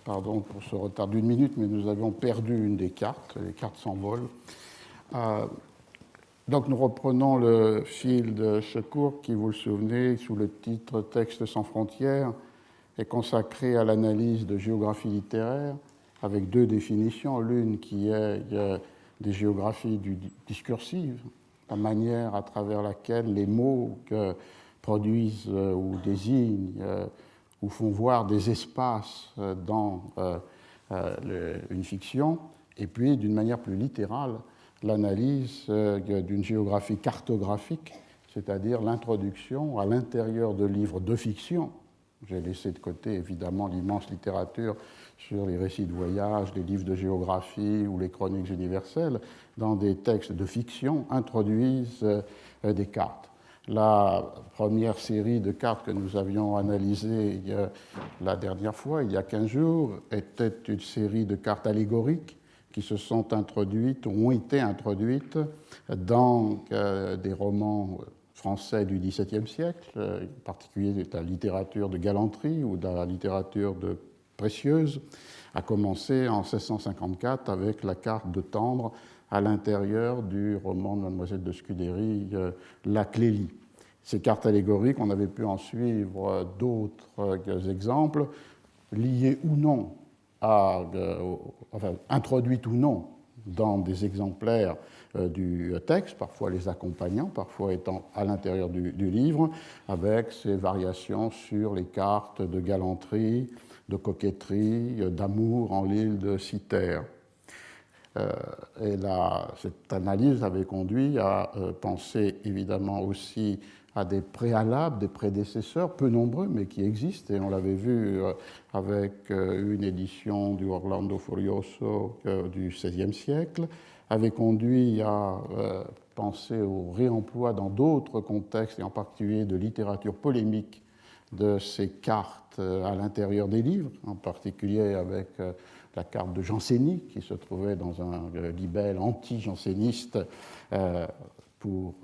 pardon pour ce retard d'une minute, mais nous avions perdu une des cartes, les cartes s'envolent. Donc nous reprenons le fil de ce cours qui, vous le souvenez, sous le titre « Textes sans frontières », est consacré à l'analyse de géographie littéraire, avec deux définitions. L'une qui est des géographies discursives, la manière à travers laquelle les mots produisent ou désignent ou font voir des espaces dans une fiction, et puis d'une manière plus littérale, l'analyse d'une géographie cartographique, c'est-à-dire l'introduction à l'intérieur de livres de fiction. J'ai laissé de côté évidemment l'immense littérature sur les récits de voyage, les livres de géographie ou les chroniques universelles. Dans des textes de fiction introduisent des cartes. La première série de cartes que nous avions analysées la dernière fois, il y a 15 jours, était une série de cartes allégoriques qui se sont introduites, ou ont été introduites dans des romans français du XVIIe siècle, en particulier de la littérature de galanterie ou de la littérature de précieuse, a commencé en 1654 avec la carte de Tendre à l'intérieur du roman de Mademoiselle de Scudéry, La Clélie. Ces cartes allégoriques, on avait pu en suivre d'autres exemples, liés ou non introduites ou non dans des exemplaires du texte, parfois les accompagnant, parfois étant à l'intérieur du livre, avec ces variations sur les cartes de galanterie, de coquetterie, d'amour en l'île de Cythère. Cette analyse avait conduit à penser évidemment aussi à des préalables, des prédécesseurs, peu nombreux, mais qui existent, et on l'avait vu avec une édition du Orlando Furioso du XVIe siècle, avait conduit à penser au réemploi dans d'autres contextes, et en particulier de littérature polémique, de ces cartes à l'intérieur des livres, en particulier avec la carte de Jansénie, qui se trouvait dans un libelle anti-janséniste pour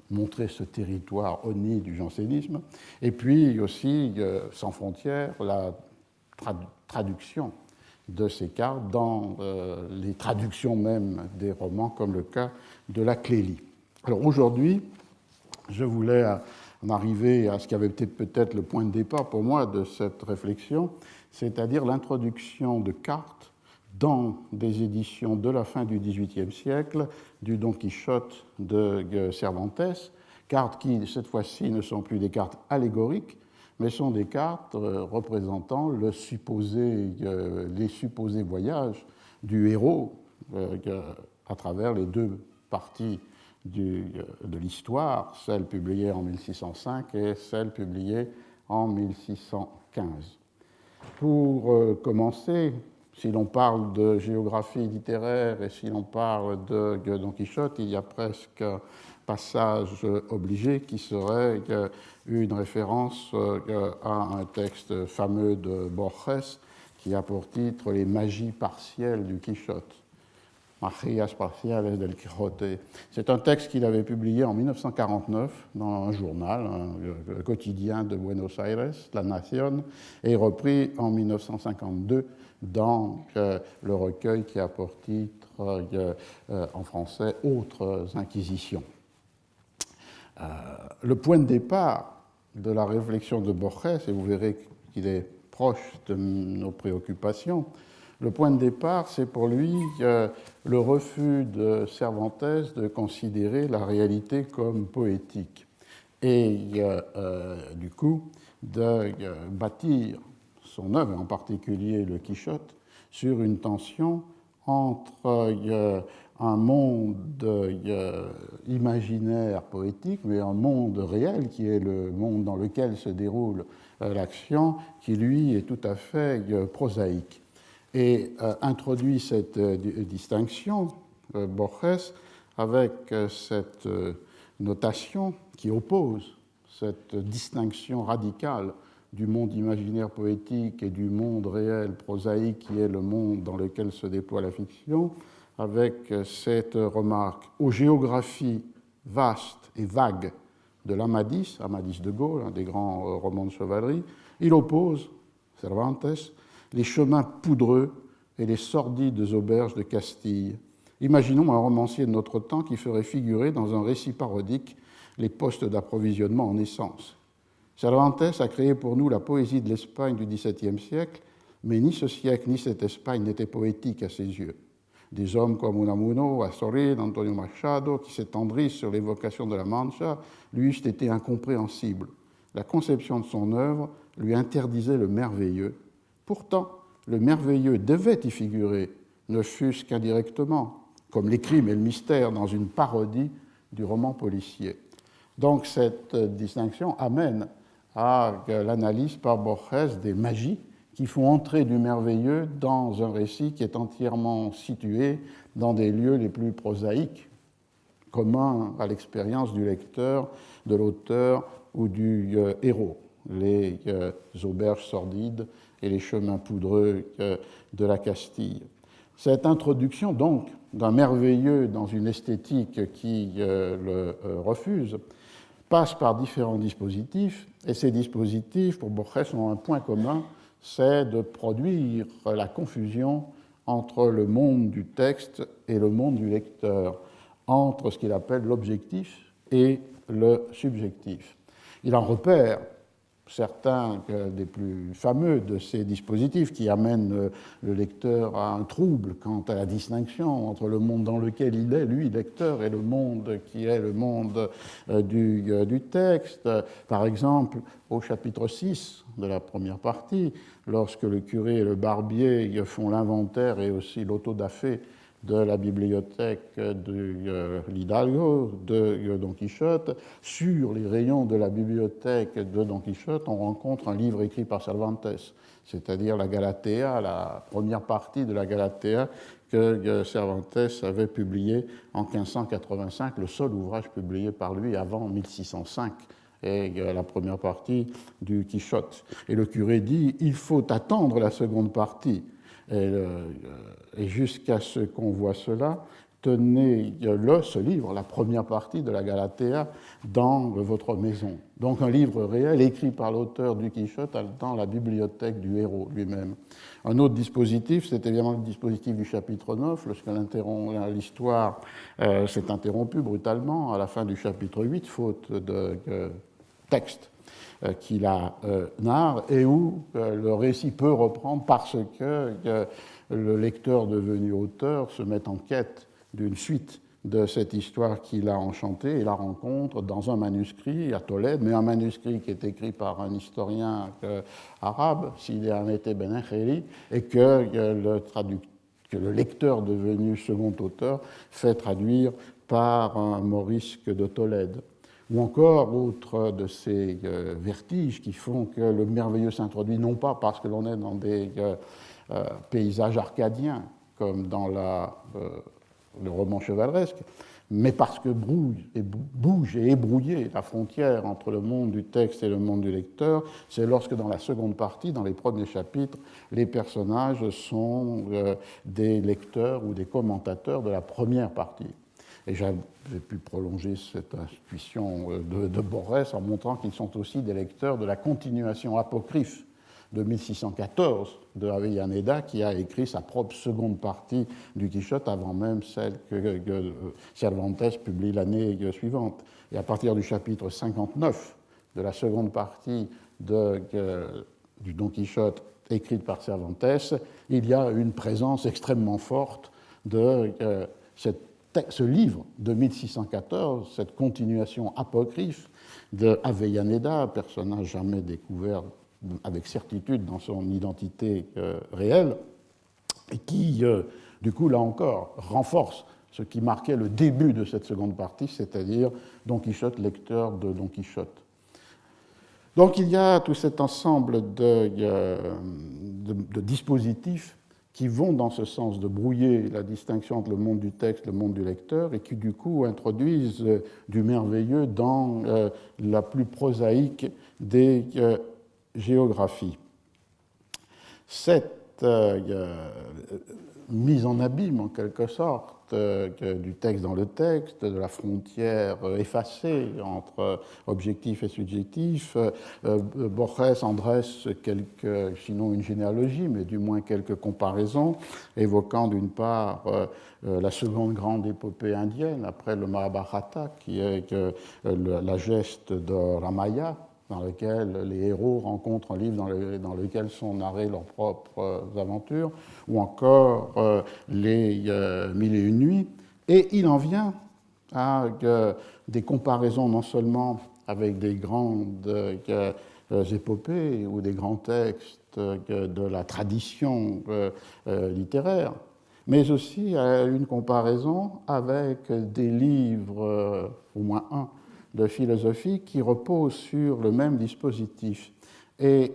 montrer ce territoire honni du jansénisme, et puis aussi, sans frontières, la traduction de ces cartes dans les traductions même des romans, comme le cas de La Clélie. Alors aujourd'hui, je voulais en arriver à ce qui avait été peut-être le point de départ pour moi de cette réflexion, c'est-à-dire l'introduction de cartes dans des éditions de la fin du XVIIIe siècle du Don Quichotte de Cervantes, cartes qui, cette fois-ci, ne sont plus des cartes allégoriques, mais sont des cartes représentant les supposés voyages du héros à travers les deux parties de l'histoire, celle publiée en 1605 et celle publiée en 1615. Pour commencer, si l'on parle de géographie littéraire et si l'on parle de Don Quichotte, il y a presque un passage obligé qui serait une référence à un texte fameux de Borges qui a pour titre « Les magies partielles du Quichotte ». Magias parciales del Quijote. C'est un texte qu'il avait publié en 1949 dans un journal, le quotidien de Buenos Aires, La Nación, et repris en 1952 dans le recueil qui a pour titre en français « Autres inquisitions ». Le point de départ de la réflexion de Borges, et vous verrez qu'il est proche de nos préoccupations, le point de départ, c'est pour lui le refus de Cervantes de considérer la réalité comme poétique et du coup de bâtir son œuvre, en particulier le Quichotte, sur une tension entre un monde imaginaire poétique, mais un monde réel qui est le monde dans lequel se déroule l'action, qui lui est tout à fait prosaïque. Et introduit cette distinction, Borges, avec cette notation qui oppose cette distinction radicale du monde imaginaire poétique et du monde réel prosaïque qui est le monde dans lequel se déploie la fiction, avec cette remarque aux géographies vastes et vagues de l'Amadis de Gaulle, un des grands romans de chevalerie, il oppose, Cervantes, les chemins poudreux et les sordides auberges de Castille. Imaginons un romancier de notre temps qui ferait figurer dans un récit parodique les postes d'approvisionnement en essence. Cervantes a créé pour nous la poésie de l'Espagne du XVIIe siècle, mais ni ce siècle ni cette Espagne n'étaient poétiques à ses yeux. Des hommes comme Unamuno, Azorín, Antonio Machado, qui s'étendrissent sur l'évocation de la Mancha, lui eussent été incompréhensibles. La conception de son œuvre lui interdisait le merveilleux. Pourtant, le merveilleux devait y figurer, ne fût-ce qu'indirectement, comme les crimes et le mystère dans une parodie du roman policier. Donc cette distinction amène à l'analyse par Borges des magies qui font entrer du merveilleux dans un récit qui est entièrement situé dans des lieux les plus prosaïques, communs à l'expérience du lecteur, de l'auteur ou du héros, les auberges sordides et les chemins poudreux de la Castille. Cette introduction, donc, d'un merveilleux dans une esthétique qui le refuse, passe par différents dispositifs, et ces dispositifs, pour Borges, ont un point commun, c'est de produire la confusion entre le monde du texte et le monde du lecteur, entre ce qu'il appelle l'objectif et le subjectif. Il en repère certains des plus fameux de ces dispositifs qui amènent le lecteur à un trouble quant à la distinction entre le monde dans lequel il est, lui, lecteur, et le monde qui est le monde du texte. Par exemple, au chapitre 6 de la première partie, lorsque le curé et le barbier font l'inventaire et aussi l'autodafé de la bibliothèque de l'Hidalgo, de Don Quichotte. Sur les rayons de la bibliothèque de Don Quichotte, on rencontre un livre écrit par Cervantes, c'est-à-dire la Galatea, la première partie de la Galatea que Cervantes avait publiée en 1585, le seul ouvrage publié par lui avant 1605. Et la première partie du Quichotte. Et le curé dit « il faut attendre la seconde partie ». Et jusqu'à ce qu'on voit cela, tenez ce livre, la première partie de la Galatea, dans votre maison. Donc un livre réel écrit par l'auteur du Quichotte dans la bibliothèque du héros lui-même. Un autre dispositif, c'est évidemment le dispositif du chapitre 9, lorsque l'histoire s'est interrompue brutalement à la fin du chapitre 8, faute de texte qui la narre et où le récit peut reprendre parce que le lecteur devenu auteur se met en quête d'une suite de cette histoire qu'il a enchantée et la rencontre dans un manuscrit à Tolède, mais un manuscrit qui est écrit par un historien arabe, Sidi Ahmed Ben Enkheli, et que le lecteur devenu second auteur fait traduire par un Morisque de Tolède. Ou encore, autre de ces vertiges qui font que le merveilleux s'introduit, non pas parce que l'on est dans des paysages arcadiens, comme dans le roman chevaleresque, mais parce que bouge et est brouillée la frontière entre le monde du texte et le monde du lecteur, c'est lorsque dans la seconde partie, dans les premiers chapitres, les personnages sont des lecteurs ou des commentateurs de la première partie. Et j'ai pu prolonger cette intuition de Borges en montrant qu'ils sont aussi des lecteurs de la continuation apocryphe de 1614 de Avellaneda, qui a écrit sa propre seconde partie du Quichotte avant même celle que Cervantes publie l'année suivante. Et à partir du chapitre 59 de la seconde partie du Don Quichotte écrite par Cervantes, il y a une présence extrêmement forte de ce livre de 1614, cette continuation apocryphe de Avellaneda, personnage jamais découvert avec certitude dans son identité réelle, et qui, du coup, là encore, renforce ce qui marquait le début de cette seconde partie, c'est-à-dire Don Quichotte, lecteur de Don Quichotte. Donc il y a tout cet ensemble de dispositifs qui vont dans ce sens de brouiller la distinction entre le monde du texte et le monde du lecteur et qui, du coup, introduisent du merveilleux dans la plus prosaïque des géographies. mise en abîme, en quelque sorte, du texte dans le texte, de la frontière effacée entre objectif et subjectif. Borges en dresse quelques, sinon une généalogie, mais du moins quelques comparaisons, évoquant d'une part la seconde grande épopée indienne, après le Mahabharata, qui est la geste de Ramayana, dans lequel les héros rencontrent un livre dans lequel sont narrées leurs propres aventures, ou encore les Mille et une nuits. Et il en vient à des comparaisons non seulement avec des grandes épopées ou des grands textes de la tradition littéraire, mais aussi à une comparaison avec des livres, au moins un, de philosophie qui repose sur le même dispositif. Et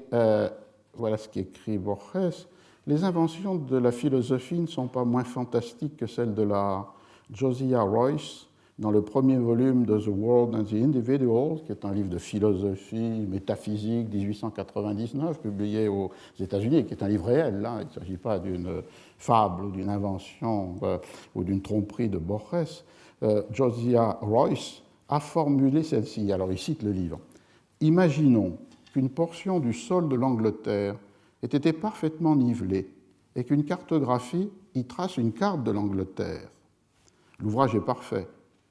voilà ce qu'écrit Borges. Les inventions de la philosophie ne sont pas moins fantastiques que celles de l'art. Josiah Royce, dans le premier volume de The World and the Individual, qui est un livre de philosophie métaphysique 1899, publié aux États-Unis, qui est un livre réel, là, il ne s'agit pas d'une fable ou d'une invention ou d'une tromperie de Borges, Josiah Royce a formulé celle-ci. Alors il cite le livre. « Imaginons qu'une portion du sol de l'Angleterre ait été parfaitement nivelée et qu'une cartographie y trace une carte de l'Angleterre. L'ouvrage est parfait.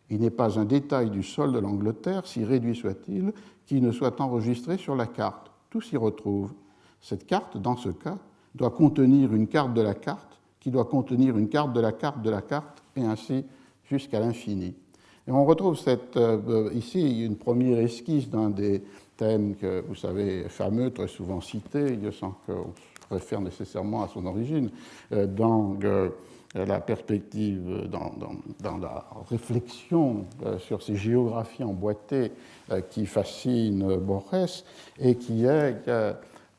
Il n'est pas un détail du sol de l'Angleterre, si réduit soit-il, qui ne soit enregistré sur la carte. Tout s'y retrouve. Cette carte, dans ce cas, doit contenir une carte de la carte, qui doit contenir une carte de la carte de la carte, et ainsi jusqu'à l'infini. » Et on retrouve ici une première esquisse d'un des thèmes que vous savez fameux, très souvent cités, sans qu'on se réfère nécessairement à son origine, dans la perspective, dans la réflexion sur ces géographies emboîtées qui fascinent Borges et qui est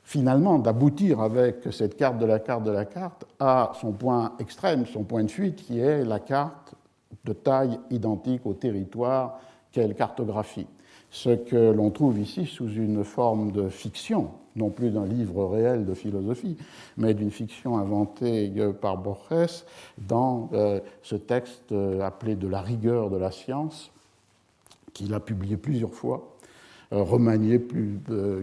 finalement d'aboutir avec cette carte de la carte de la carte à son point extrême, son point de fuite, qui est la carte de taille identique au territoire qu'elle cartographie. Ce que l'on trouve ici sous une forme de fiction, non plus d'un livre réel de philosophie, mais d'une fiction inventée par Borges dans ce texte appelé « De la rigueur de la science », qu'il a publié plusieurs fois, remanié,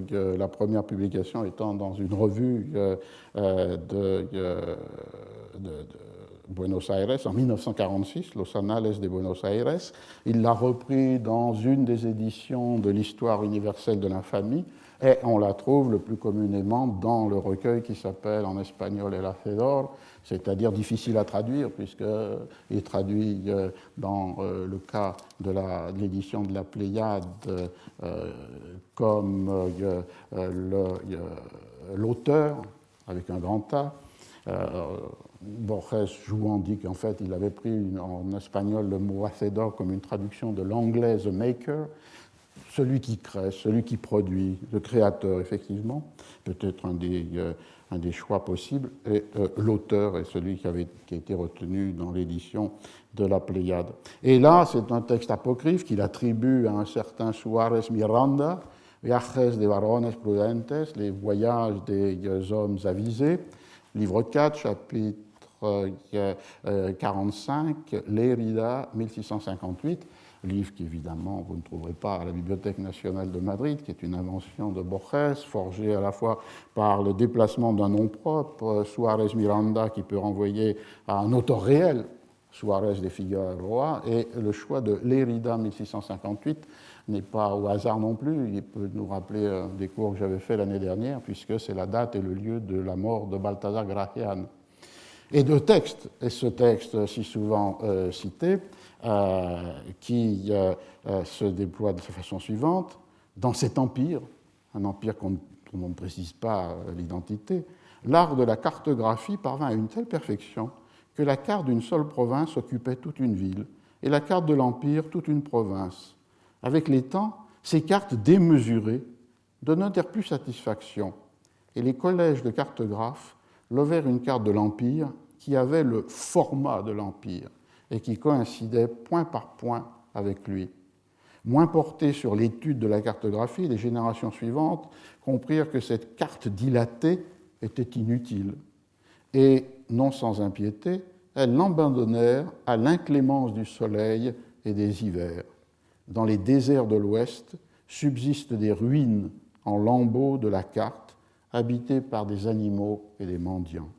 la première publication étant dans une revue de Buenos Aires en 1946, Los Anales de Buenos Aires. Il l'a repris dans une des éditions de l'Histoire universelle de l'infamie et on la trouve le plus communément dans le recueil qui s'appelle en espagnol El Hacedor, c'est-à-dire difficile à traduire puisqu'il est traduit dans le cas de l'édition de la Pléiade comme l'auteur, avec un grand A. Borges, jouant, dit qu'en fait, il avait pris en espagnol le mot hacedor comme une traduction de l'anglais the maker, celui qui crée, celui qui produit, le créateur, effectivement, peut-être un des choix possibles, et l'auteur est celui qui a été retenu dans l'édition de la Pléiade. Et là, c'est un texte apocryphe qu'il attribue à un certain Suárez Miranda, Viajes de varones prudentes, les voyages des hommes avisés, livre 4, chapitre 45, Lérida, 1658, livre qu'évidemment vous ne trouverez pas à la Bibliothèque nationale de Madrid, qui est une invention de Borges, forgée à la fois par le déplacement d'un nom propre, Suárez Miranda, qui peut renvoyer à un auteur réel, Suárez de Figueroa, et le choix de Lérida 1658 n'est pas au hasard non plus, il peut nous rappeler des cours que j'avais fait l'année dernière, puisque c'est la date et le lieu de la mort de Balthazar Gracián. Et de textes, et ce texte si souvent cité, qui se déploie de la façon suivante, dans cet empire, un empire dont on ne précise pas l'identité, l'art de la cartographie parvint à une telle perfection que la carte d'une seule province occupait toute une ville, et la carte de l'empire toute une province. Avec les temps, ces cartes démesurées donnèrent plus satisfaction, et les collèges de cartographes levèrent une carte de l'Empire qui avait le format de l'Empire et qui coïncidait point par point avec lui. Moins portés sur l'étude de la cartographie, les générations suivantes comprirent que cette carte dilatée était inutile et, non sans impiété, elles l'abandonnèrent à l'inclémence du soleil et des hivers. Dans les déserts de l'Ouest subsistent des ruines en lambeaux de la carte, habitées par des animaux et des mendiants.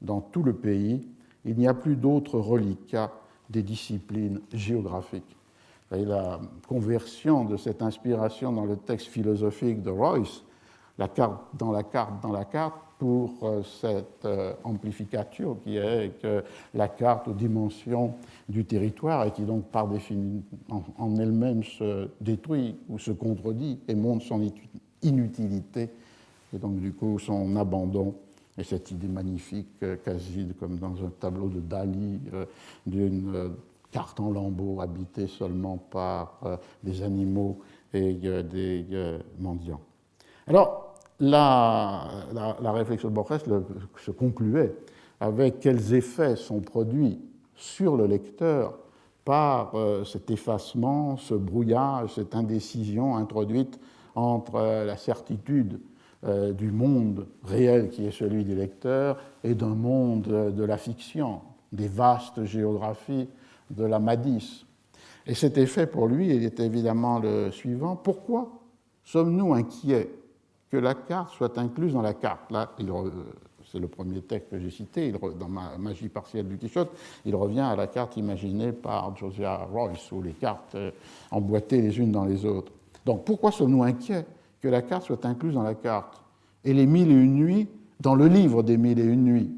Dans tout le pays, il n'y a plus d'autres reliquats des disciplines géographiques. Et la conversion de cette inspiration dans le texte philosophique de Royce, la carte dans la carte dans la carte, pour cette amplificature qui est que la carte aux dimensions du territoire et qui donc par définition en elle-même se détruit ou se contredit et montre son inutilité et donc du coup son abandon. Et cette idée magnifique, quasi comme dans un tableau de Dali, d'une carte en lambeaux habitée seulement par des animaux et des mendiants. Alors, la réflexion de Borges se concluait avec quels effets sont produits sur le lecteur par cet effacement, ce brouillage, cette indécision introduite entre la certitude du monde réel qui est celui du lecteur et d'un monde de la fiction, des vastes géographies de la Madis. Et cet effet pour lui, il est évidemment le suivant. Pourquoi sommes-nous inquiets que la carte soit incluse dans la carte? Là, c'est le premier texte que j'ai cité, dans ma magie partielle du Quichotte, il revient à la carte imaginée par Josiah Royce, où les cartes emboîtées les unes dans les autres. Donc pourquoi sommes-nous inquiets que la carte soit incluse dans la carte et les 1001 nuits dans le livre des 1001 nuits,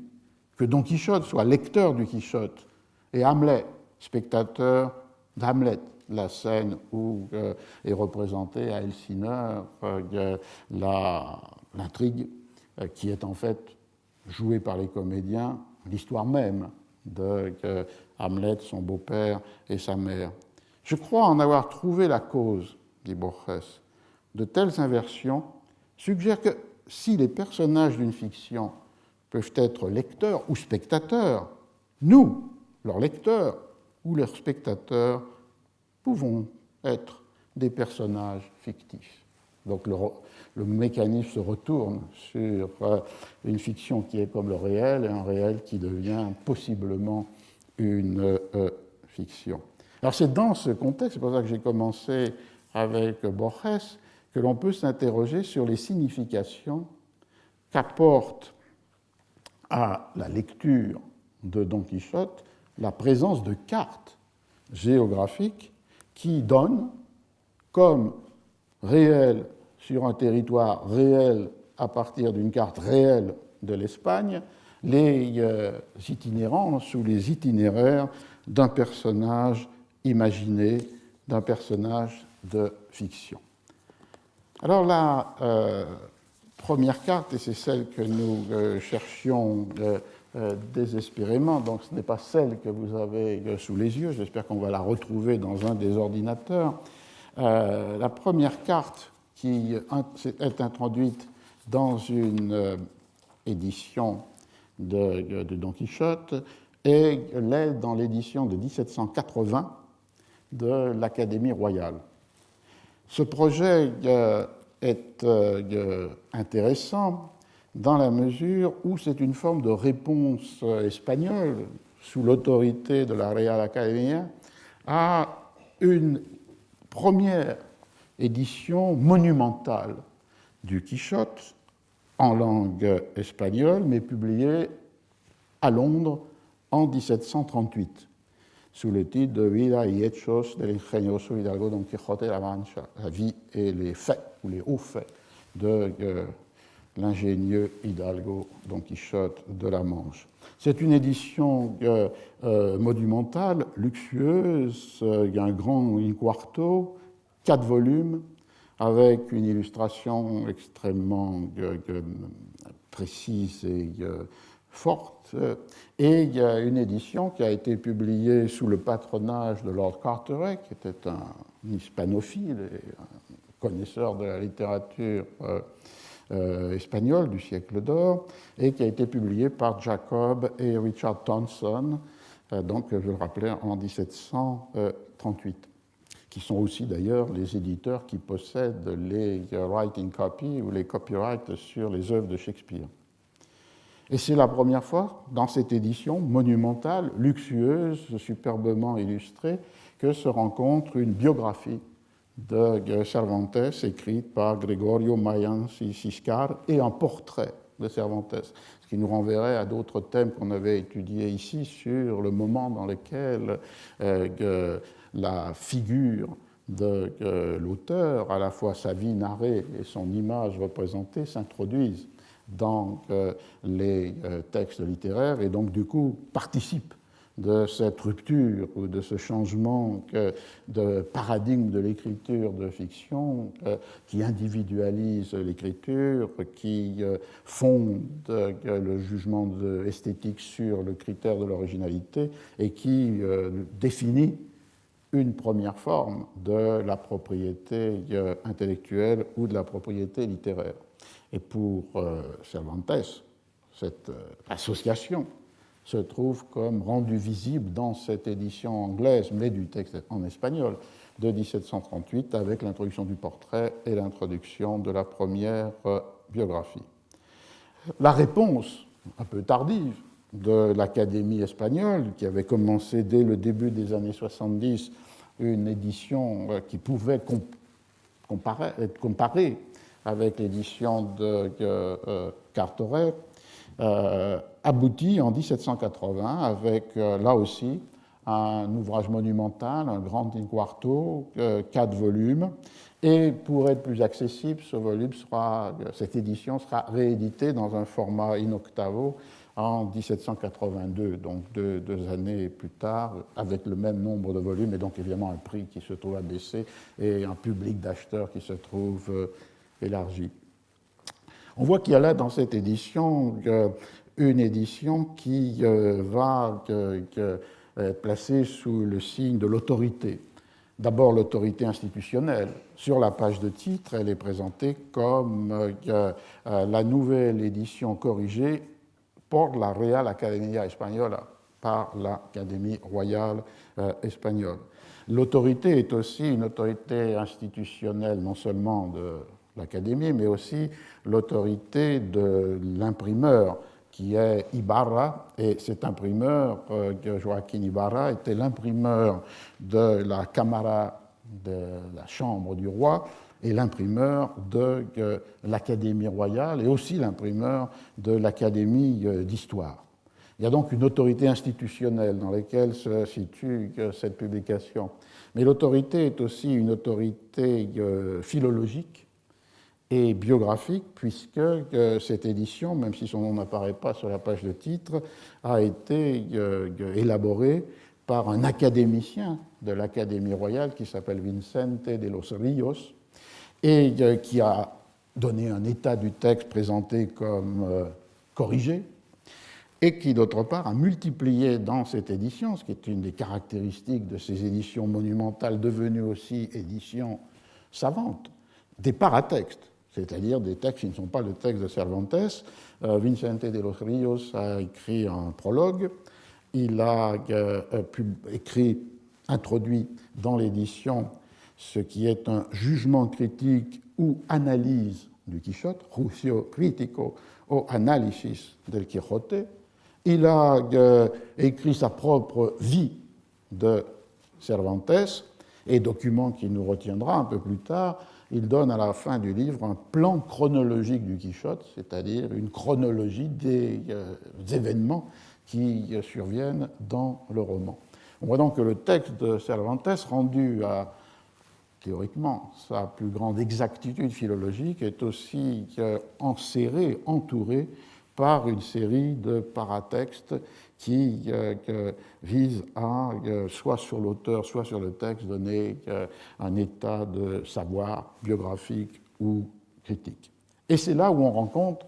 que Don Quichotte soit lecteur du Quichotte et Hamlet, spectateur d'Hamlet, la scène où est représentée à Elsineur l'intrigue qui est en fait jouée par les comédiens, l'histoire même de Hamlet, son beau-père et sa mère. Je crois en avoir trouvé la cause, dit Borges. De telles inversions suggèrent que si les personnages d'une fiction peuvent être lecteurs ou spectateurs, nous, leurs lecteurs ou leurs spectateurs, pouvons être des personnages fictifs. Donc le mécanisme se retourne sur une fiction qui est comme le réel et un réel qui devient possiblement une fiction. Alors c'est dans ce contexte, c'est pour ça que j'ai commencé avec Borges, que l'on peut s'interroger sur les significations qu'apporte à la lecture de Don Quichotte la présence de cartes géographiques qui donnent comme réel sur un territoire réel à partir d'une carte réelle de l'Espagne les itinérances ou les itinéraires d'un personnage imaginé, d'un personnage de fiction. Alors la première carte, et c'est celle que nous cherchions désespérément, donc ce n'est pas celle que vous avez sous les yeux, j'espère qu'on va la retrouver dans un des ordinateurs. La première carte qui est introduite dans une édition de Don Quichotte et l'est dans l'édition de 1780 de l'Académie royale. Ce projet est intéressant dans la mesure où c'est une forme de réponse espagnole, sous l'autorité de la Real Academia, à une première édition monumentale du Quichotte en langue espagnole, mais publiée à Londres en 1738, sous le titre de Vida y hechos del ingenioso Hidalgo Don Quijote de la Mancha, la vie et les faits, ou les hauts faits de l'ingénieux Hidalgo Don Quichotte de la Manche. C'est une édition monumentale, luxueuse, un grand in-quarto, 4 volumes, avec une illustration extrêmement précise et forte, et il y a une édition qui a été publiée sous le patronage de Lord Carteret, qui était un hispanophile et un connaisseur de la littérature espagnole du siècle d'or, et qui a été publiée par Jacob et Richard Thomson, donc je le rappelais en 1738, qui sont aussi d'ailleurs les éditeurs qui possèdent les writing copies ou les copyrights sur les œuvres de Shakespeare. Et c'est la première fois, dans cette édition monumentale, luxueuse, superbement illustrée, que se rencontre une biographie de Cervantes écrite par Gregorio Mayans y Siscar et un portrait de Cervantes, ce qui nous renverrait à d'autres thèmes qu'on avait étudiés ici sur le moment dans lequel la figure de l'auteur, à la fois sa vie narrée et son image représentée, s'introduisent dans les textes littéraires et donc du coup participent de cette rupture ou de ce changement de paradigme de l'écriture de fiction qui individualise l'écriture, qui fonde le jugement esthétique sur le critère de l'originalité et qui définit une première forme de la propriété intellectuelle ou de la propriété littéraire. Et pour Cervantes, cette association se trouve comme rendue visible dans cette édition anglaise, mais du texte en espagnol, de 1738, avec l'introduction du portrait et l'introduction de la première biographie. La réponse, un peu tardive, de l'Académie espagnole, qui avait commencé dès le début des années 70 une édition qui pouvait être comparée avec l'édition de Carteret, aboutit en 1780 avec, là aussi, un ouvrage monumental, un grand in quarto, 4 volumes. Et pour être plus accessible, cette édition sera rééditée dans un format in octavo en 1782, donc deux années plus tard, avec le même nombre de volumes, et donc évidemment un prix qui se trouve abaissé et un public d'acheteurs qui se trouve élargi. On voit qu'il y a là dans cette édition une édition qui va être placée sous le signe de l'autorité. D'abord l'autorité institutionnelle. Sur la page de titre, elle est présentée comme la nouvelle édition corrigée por la Real Academia Española, par l'Académie royale espagnole. L'autorité est aussi une autorité institutionnelle, non seulement de l'Académie, mais aussi l'autorité de l'imprimeur, qui est Ibarra, et cet imprimeur, Joaquín Ibarra, était l'imprimeur de la Cámara de la Chambre du roi et l'imprimeur de l'Académie royale et aussi l'imprimeur de l'Académie d'histoire. Il y a donc une autorité institutionnelle dans laquelle se situe cette publication. Mais l'autorité est aussi une autorité philologique et biographique, puisque cette édition, même si son nom n'apparaît pas sur la page de titre, a été élaborée par un académicien de l'Académie royale qui s'appelle Vicente de los Ríos et qui a donné un état du texte présenté comme corrigé et qui, d'autre part, a multiplié dans cette édition, ce qui est une des caractéristiques de ces éditions monumentales devenues aussi éditions savantes, des paratextes, c'est-à-dire des textes qui ne sont pas le texte de Cervantes. Vicente de los Ríos a écrit un prologue, il a introduit dans l'édition ce qui est un jugement critique ou analyse du Quichotte, juicio crítico o análisis del Quijote. Il a écrit sa propre vie de Cervantes, et document qui nous retiendra un peu plus tard, il donne à la fin du livre un plan chronologique du Quichotte, c'est-à-dire une chronologie des événements qui surviennent dans le roman. On voit donc que le texte de Cervantes, rendu à, théoriquement, sa plus grande exactitude philologique, est aussi enserré, entouré par une série de paratextes qui visent à, soit sur l'auteur, soit sur le texte, donner un état de savoir biographique ou critique. Et c'est là où on rencontre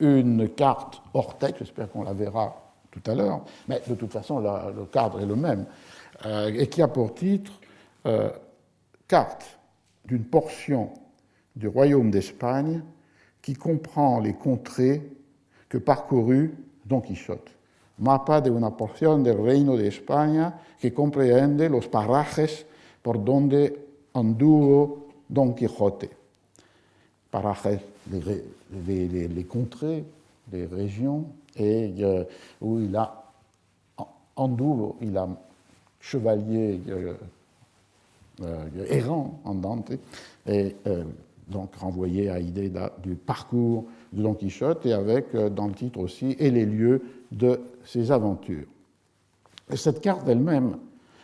une carte hors texte, j'espère qu'on la verra tout à l'heure, mais de toute façon, le cadre est le même, et qui a pour titre carte d'une portion du royaume d'Espagne qui comprend les contrées que parcourut Don Quichotte. Mapa de una porción del reino de España que comprehende los parajes por donde anduvo Don Quijote. Parajes, les contrées les régions, et où il a, en double, il a chevalier errant en Dante, et donc renvoyé à l'idée du parcours de Don Quichotte, et avec, dans le titre aussi, et les lieux de ses aventures. Et cette carte elle-même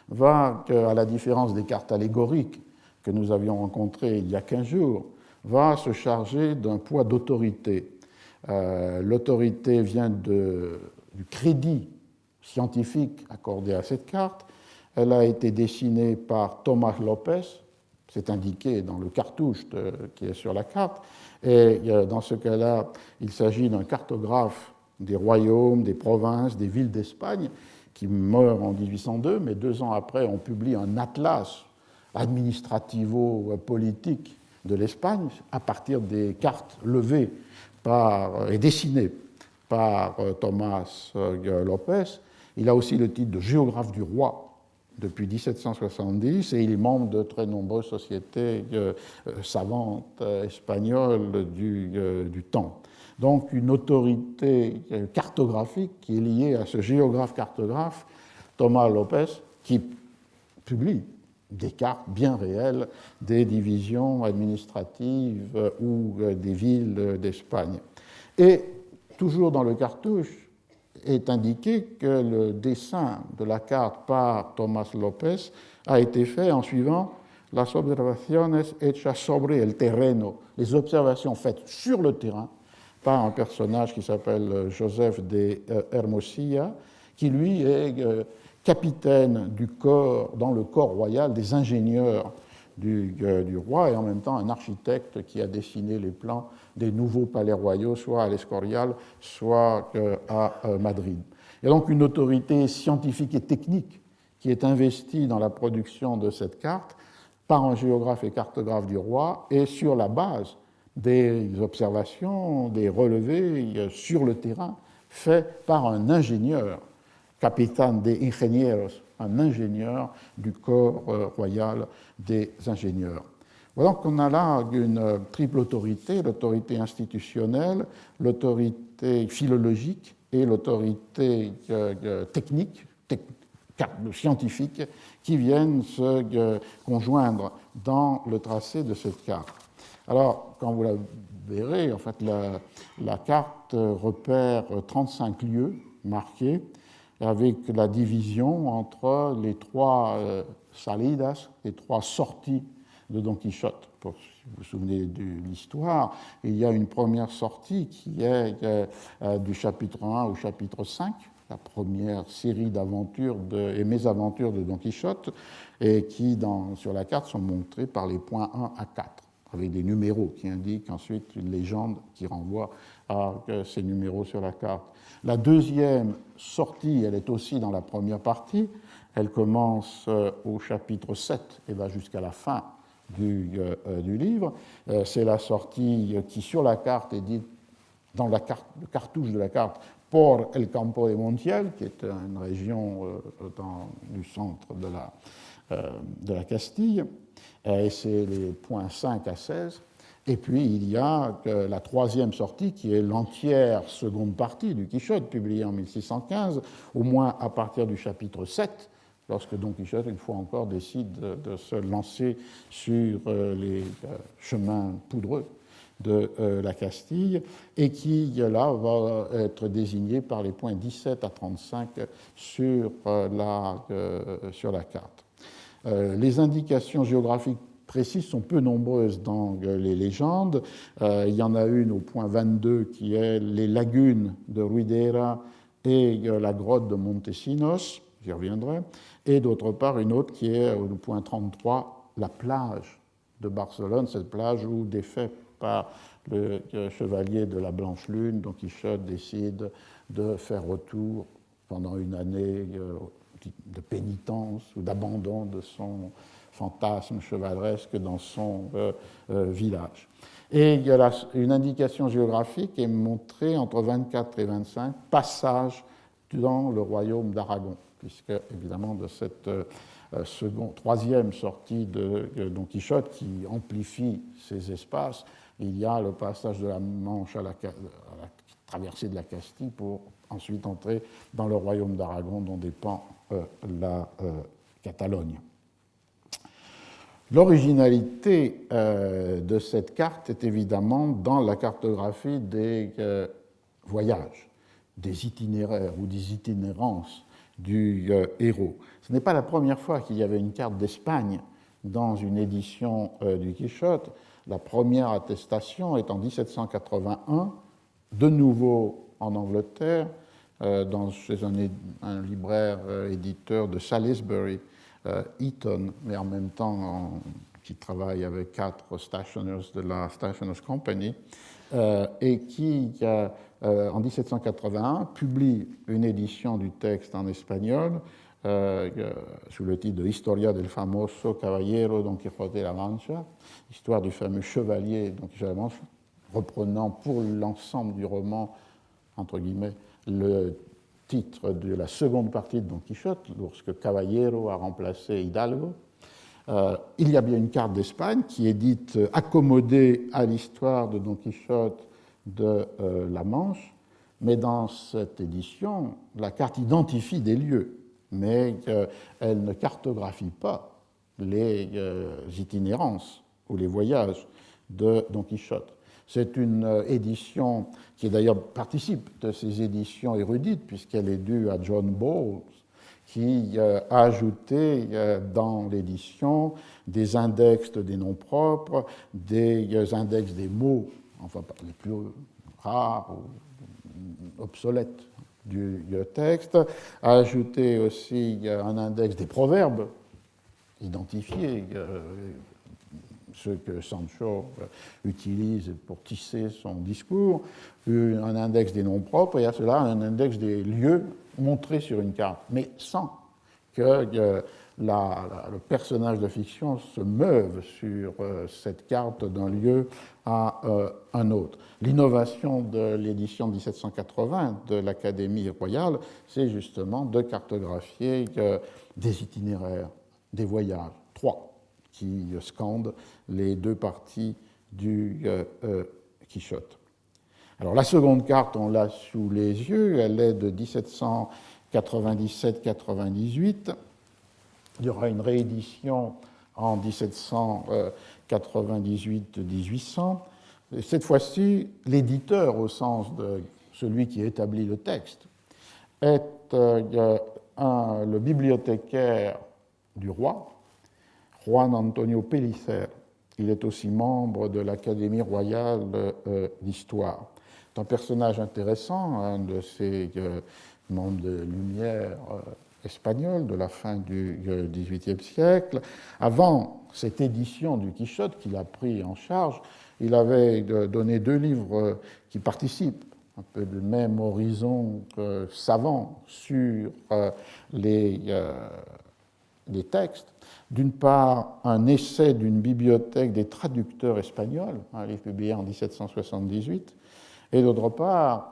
va, à la différence des cartes allégoriques que nous avions rencontrées il y a 15 jours, va se charger d'un poids d'autorité. L'autorité vient du crédit scientifique accordé à cette carte. Elle a été dessinée par Tomás López, c'est indiqué dans le cartouche qui est sur la carte, et dans ce cas-là, il s'agit d'un cartographe des royaumes, des provinces, des villes d'Espagne, qui meurt en 1802, mais 2 ans après, on publie un atlas administrativo-politique de l'Espagne à partir des cartes levées et dessinées par Tomás López. Il a aussi le titre de géographe du roi depuis 1770 et il est membre de très nombreuses sociétés savantes espagnoles du temps. Donc une autorité cartographique qui est liée à ce géographe-cartographe, Tomás López, qui publie des cartes bien réelles des divisions administratives ou des villes d'Espagne. Et toujours dans le cartouche est indiqué que le dessin de la carte par Tomás López a été fait en suivant las observaciones hechas sobre el terreno, les observations faites sur le terrain par un personnage qui s'appelle Joseph de Hermosilla, qui lui est capitaine du corps, dans le corps royal des ingénieurs du roi et en même temps un architecte qui a dessiné les plans des nouveaux palais royaux, soit à l'Escorial, soit à Madrid. Il y a donc une autorité scientifique et technique qui est investie dans la production de cette carte par un géographe et cartographe du roi et sur la base des observations, des relevés sur le terrain faits par un ingénieur, capitaine de ingenieros, un ingénieur du corps royal des ingénieurs. Voilà qu'on a là une triple autorité, l'autorité institutionnelle, l'autorité philologique et l'autorité technique, scientifique, qui viennent se conjoindre dans le tracé de cette carte. Alors, quand vous la verrez, en fait, la carte repère 35 lieux marqués avec la division entre les 3 salidas, les 3 sorties de Don Quichotte. Si vous vous souvenez de l'histoire, il y a une première sortie qui est du chapitre 1 au chapitre 5, la première série d'aventures et mésaventures de Don Quichotte, et qui, sur la carte, sont montrées par les points 1 à 4, avec des numéros qui indiquent ensuite une légende qui renvoie à ces numéros sur la carte. La deuxième sortie, elle est aussi dans la première partie. Elle commence au chapitre 7 et va jusqu'à la fin du livre. C'est la sortie qui, sur la carte, est dite dans le cartouche de la carte, por el Campo de Montiel, qui est une région du centre de la Castille. Et c'est les points 5 à 16. Et puis, il y a la troisième sortie, qui est l'entière seconde partie du Quichotte, publiée en 1615, au moins à partir du chapitre 7, lorsque Don Quichotte, une fois encore, décide de se lancer sur les chemins poudreux de la Castille, et qui, là, va être désigné par les points 17 à 35 sur la carte. Les indications géographiques précises sont peu nombreuses dans les légendes. Il y en a une au point 22 qui est les lagunes de Ruidera et la grotte de Montesinos, j'y reviendrai, et d'autre part une autre qui est au point 33, la plage de Barcelone, cette plage où, défait par le chevalier de la Blanche Lune, Don Quichotte décide de faire retour pendant une année de pénitence ou d'abandon de son fantasme chevaleresque dans son village. Et il y a une indication géographique qui est montrée entre 24 et 25, passage dans le royaume d'Aragon, puisque évidemment de cette troisième sortie de Don Quichotte qui amplifie ces espaces. Il y a le passage de la Manche à la traversée de la Castille pour ensuite entrer dans le royaume d'Aragon dont dépend la Catalogne. L'originalité de cette carte est évidemment dans la cartographie des voyages, des itinéraires ou des itinérances du héros. Ce n'est pas la première fois qu'il y avait une carte d'Espagne dans une édition du Quichotte. La première attestation est en 1781, de nouveau en Angleterre, chez un libraire éditeur de Salisbury, Eaton, mais en même temps qui travaille avec 4 stationers de la Stationers Company, et qui, en 1781, publie une édition du texte en espagnol sous le titre de Historia del famoso caballero Don Quijote de la Mancha, histoire du fameux chevalier Don Quijote de la Mancha, reprenant pour l'ensemble du roman, entre guillemets, le titre de la seconde partie de Don Quichotte, lorsque Caballero a remplacé Hidalgo. Il y a bien une carte d'Espagne qui est dite accommodée à l'histoire de Don Quichotte de la Manche, mais dans cette édition, la carte identifie des lieux, mais elle ne cartographie pas les itinérances ou les voyages de Don Quichotte. C'est une édition qui d'ailleurs participe de ces éditions érudites, puisqu'elle est due à John Bowles, qui a ajouté dans l'édition des index des noms propres, des index des mots, enfin les plus rares ou obsolètes du texte, a ajouté aussi un index des proverbes identifiés, ceux que Sancho utilise pour tisser son discours, un index des noms propres, et à cela un index des lieux montrés sur une carte, mais sans que le personnage de fiction se meuve sur cette carte d'un lieu à un autre. L'innovation de l'édition 1780 de l'Académie royale, c'est justement de cartographier des itinéraires, des voyages, 3, qui scandent les 2 parties du Quichotte. Alors la seconde carte, on l'a sous les yeux, elle est de 1797-98. Il y aura une réédition en 1798-1800. Cette fois-ci, l'éditeur, au sens de celui qui établit le texte, est le bibliothécaire du roi, Juan Antonio Pellicer. Il est aussi membre de l'Académie royale d'histoire. C'est un personnage intéressant, un de ces membres de Lumière espagnol de la fin du XVIIIe siècle. Avant cette édition du Quichotte qu'il a pris en charge, il avait donné 2 livres qui participent un peu du même horizon savant sur les textes. D'une part, un essai d'une bibliothèque des traducteurs espagnols, un livre publié en 1778, et d'autre part,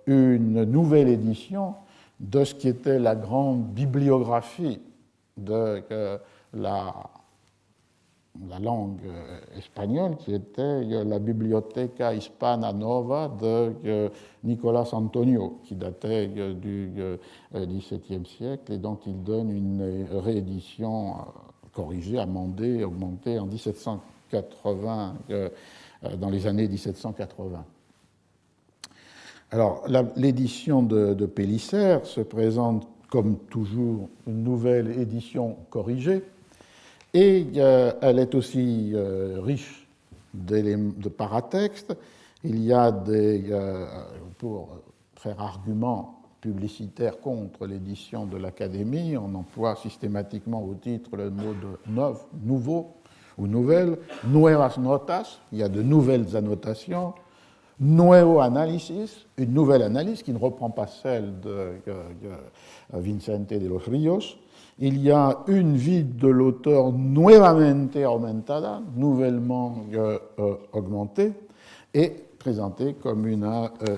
une nouvelle édition de ce qui était la grande bibliographie de la langue espagnole, qui était la Biblioteca Hispana Nova de Nicolás Antonio, qui datait du XVIIe siècle et dont il donne une réédition corrigée, amendée, augmentée en 1780, dans les années 1780. Alors, l'édition de Pellicer se présente comme toujours une nouvelle édition corrigée, et elle est aussi riche de paratextes. Il y a pour faire argument publicitaire contre l'édition de l'Académie, on emploie systématiquement au titre le mot de nouveau ou nouvelle, nuevas notas, il y a de nouvelles annotations, nuevo análisis, une nouvelle analyse qui ne reprend pas celle de Vicente de los Ríos. Il y a une vie de l'auteur nuevamente aumentada, nouvellement augmentée, et présentée comme une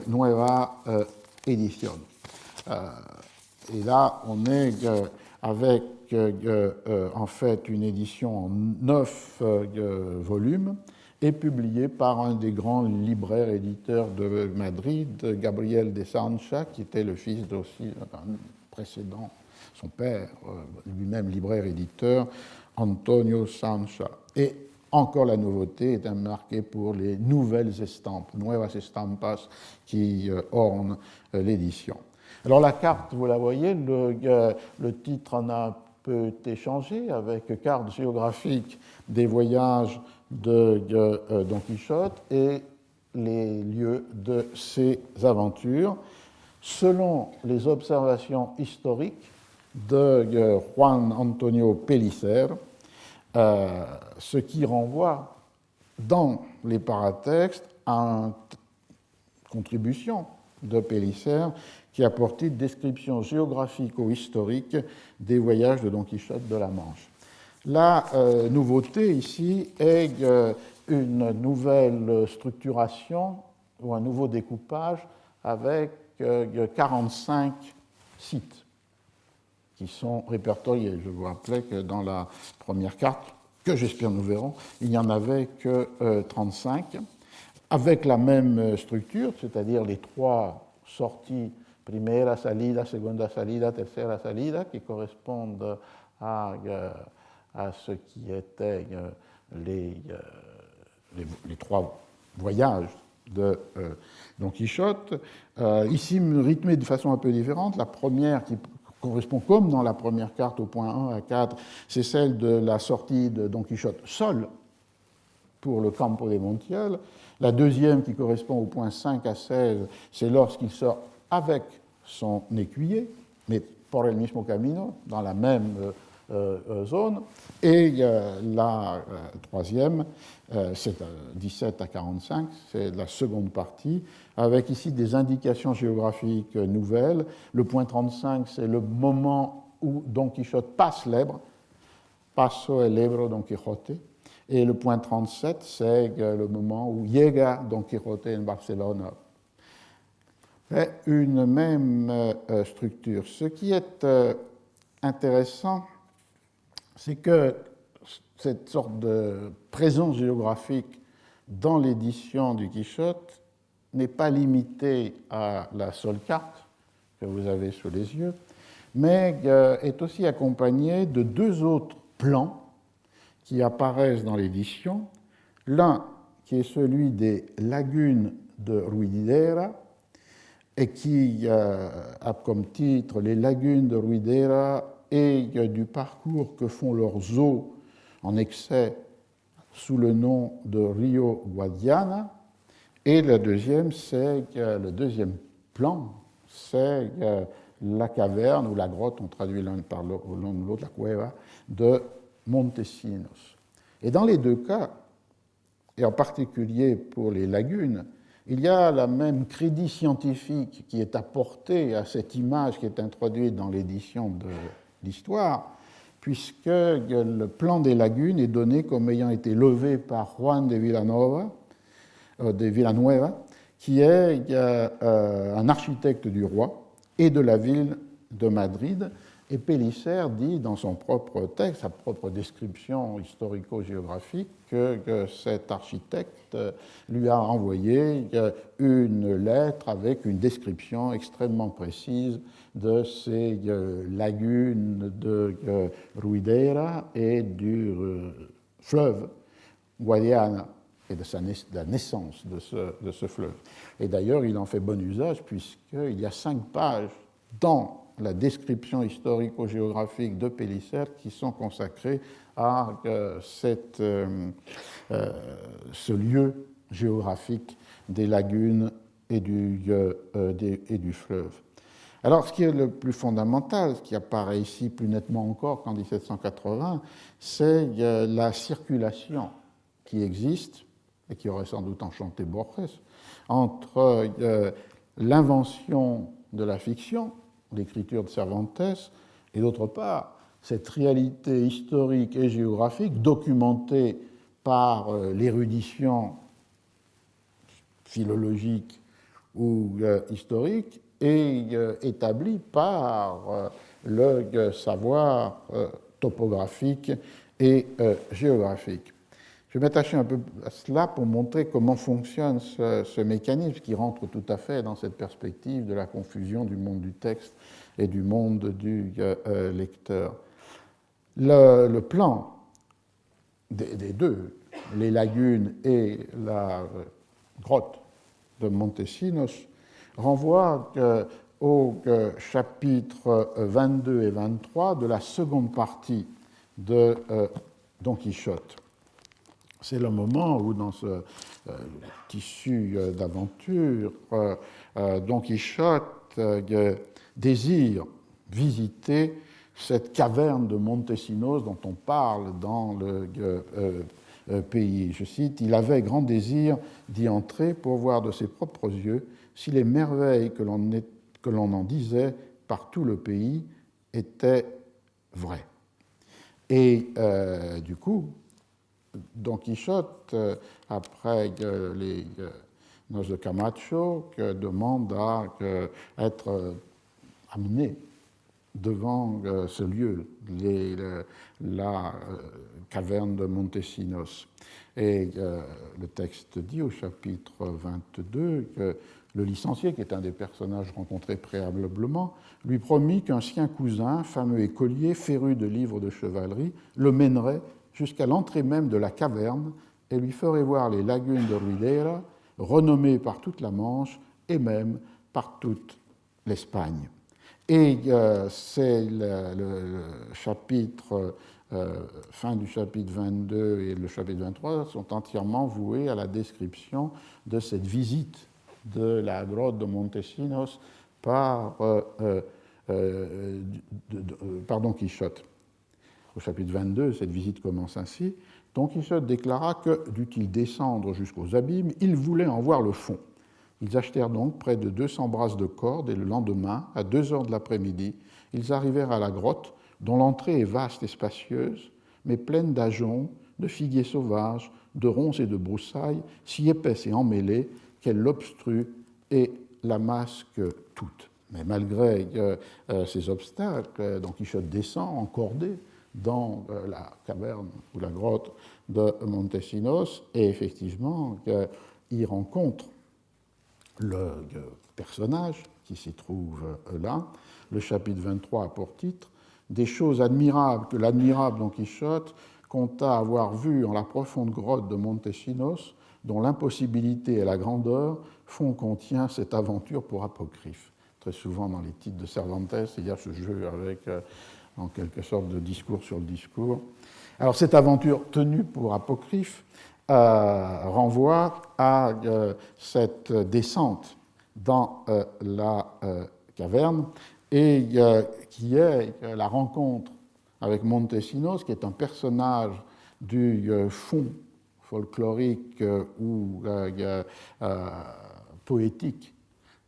nueva édition. Et là, on est avec en fait une édition en 9 volumes et publiée par un des grands libraires éditeurs de Madrid, Gabriel de Sancha, qui était le fils aussi d'un précédent, son père, lui-même libraire éditeur, Antonio Sancha. Et encore la nouveauté est marquée pour les nouvelles estampes, nuevas estampas, qui ornent l'édition. Alors la carte, vous la voyez, le titre en a un peu été changé avec carte géographique des voyages de Don Quichotte et les lieux de ses aventures, selon les observations historiques de Juan Antonio Pellicer, ce qui renvoie dans les paratextes à une contribution de Pellicer qui apporte une description géographico-historique des voyages de Don Quichotte de la Manche. La nouveauté ici est une nouvelle structuration ou un nouveau découpage avec 45 sites qui sont répertoriés. Je vous rappelais que dans la première carte, que j'espère nous verrons, il n'y en avait que 35, avec la même structure, c'est-à-dire les 3 sorties, primera salida, segunda salida, tercera salida, qui correspondent à ce qui étaient les 3 voyages de Don Quichotte. Ici, rythmé de façon un peu différente. La première qui correspond comme dans la première carte au point 1 à 4, c'est celle de la sortie de Don Quichotte seul pour le Campo de Montiel. La deuxième qui correspond au point 5 à 16, c'est lorsqu'il sort avec son écuyer, mais por el mismo camino, dans la même zone. Et la troisième, c'est 17 à 45, c'est la seconde partie, avec ici des indications géographiques nouvelles. Le point 35, c'est le moment où Don Quichotte passe l'Èbre, passo el Ebro Don Quijote. Et le point 37, c'est le moment où llega Don Quijote en Barcelona. C'est une même structure. Ce qui est intéressant, c'est que cette sorte de présence géographique dans l'édition du Quichotte n'est pas limitée à la seule carte que vous avez sous les yeux, mais est aussi accompagnée de 2 autres plans qui apparaissent dans l'édition. L'un qui est celui des lagunes de Ruidera et qui a comme titre Les lagunes de Ruidera et du parcours que font leurs eaux en excès sous le nom de Rio Guadiana. Et le deuxième plan, c'est la caverne ou la grotte, on traduit l'un par le nom de l'autre, la cueva, de Montesinos. Et dans les 2 cas, et en particulier pour les lagunes, il y a la même crédit scientifique qui est apporté à cette image qui est introduite dans l'édition de l'histoire, puisque le plan des lagunes est donné comme ayant été levé par Juan de Villanueva, qui est un architecte du roi et de la ville de Madrid. Et Pellicer dit dans son propre texte, sa propre description historico-géographique, que cet architecte lui a envoyé une lettre avec une description extrêmement précise de ces lagunes de Ruidera et du fleuve Guadiana et de la naissance de ce fleuve. Et d'ailleurs, il en fait bon usage puisqu'il y a 5 pages dans la description historico-géographique de Pellicer qui sont consacrées à ce lieu géographique des lagunes et du fleuve. Alors, ce qui est le plus fondamental, ce qui apparaît ici plus nettement encore qu'en 1780, c'est la circulation qui existe, et qui aurait sans doute enchanté Borges, entre l'invention de la fiction, l'écriture de Cervantes, et d'autre part, cette réalité historique et géographique documentée par l'érudition philologique ou historique et établie par le savoir topographique et géographique. Je vais m'attacher un peu à cela pour montrer comment fonctionne ce mécanisme qui rentre tout à fait dans cette perspective de la confusion du monde du texte et du monde du lecteur. Le plan des deux, les lagunes et la grotte de Montesinos, renvoie au chapitre 22 et 23 de la seconde partie de Don Quichotte. C'est le moment où, dans ce tissu d'aventure, Don Quichotte désire visiter cette caverne de Montesinos dont on parle dans le pays. Je cite, « Il avait grand désir d'y entrer pour voir de ses propres yeux si les merveilles que l'on en disait par tout le pays étaient vraies. » Et du coup, Don Quichotte, après les noces de Camacho, demande à être amené devant ce lieu, la caverne de Montesinos. Et le texte dit au chapitre 22 que le licencié, qui est un des personnages rencontrés préalablement, lui promit qu'un sien cousin, fameux écolier, féru de livres de chevalerie, le mènerait jusqu'à l'entrée même de la caverne et lui ferait voir les lagunes de Ruidera, renommées par toute la Manche et même par toute l'Espagne. Et c'est le chapitre, fin du chapitre 22 et le chapitre 23 sont entièrement voués à la description de cette visite de la grotte de Montesinos par Don Quichotte. Au chapitre 22, cette visite commence ainsi. Don Quichotte déclara que, dût-il descendre jusqu'aux abîmes, il voulait en voir le fond. Ils achetèrent donc près de 200 brasses de corde et le lendemain, à 2 heures de l'après-midi, ils arrivèrent à la grotte dont l'entrée est vaste et spacieuse, mais pleine d'ajoncs, de figuiers sauvages, de ronces et de broussailles, si épaisse et emmêlée qu'elle l'obstrue et la masque toute. Mais malgré ces obstacles, Don Quichotte descend encordé dans la caverne ou la grotte de Montesinos et effectivement, il rencontre le personnage qui s'y trouve là. Le chapitre 23 a pour titre « Des choses admirables que l'admirable Don Quichotte compta avoir vues en la profonde grotte de Montesinos, dont l'impossibilité et la grandeur font qu'on tient cette aventure pour apocryphe. » Très souvent dans les titres de Cervantes, il y a ce jeu avec en quelque sorte de discours sur le discours. Alors cette aventure tenue pour apocryphe renvoie à cette descente dans la caverne et qui est la rencontre avec Montesinos, qui est un personnage du fond folklorique ou poétique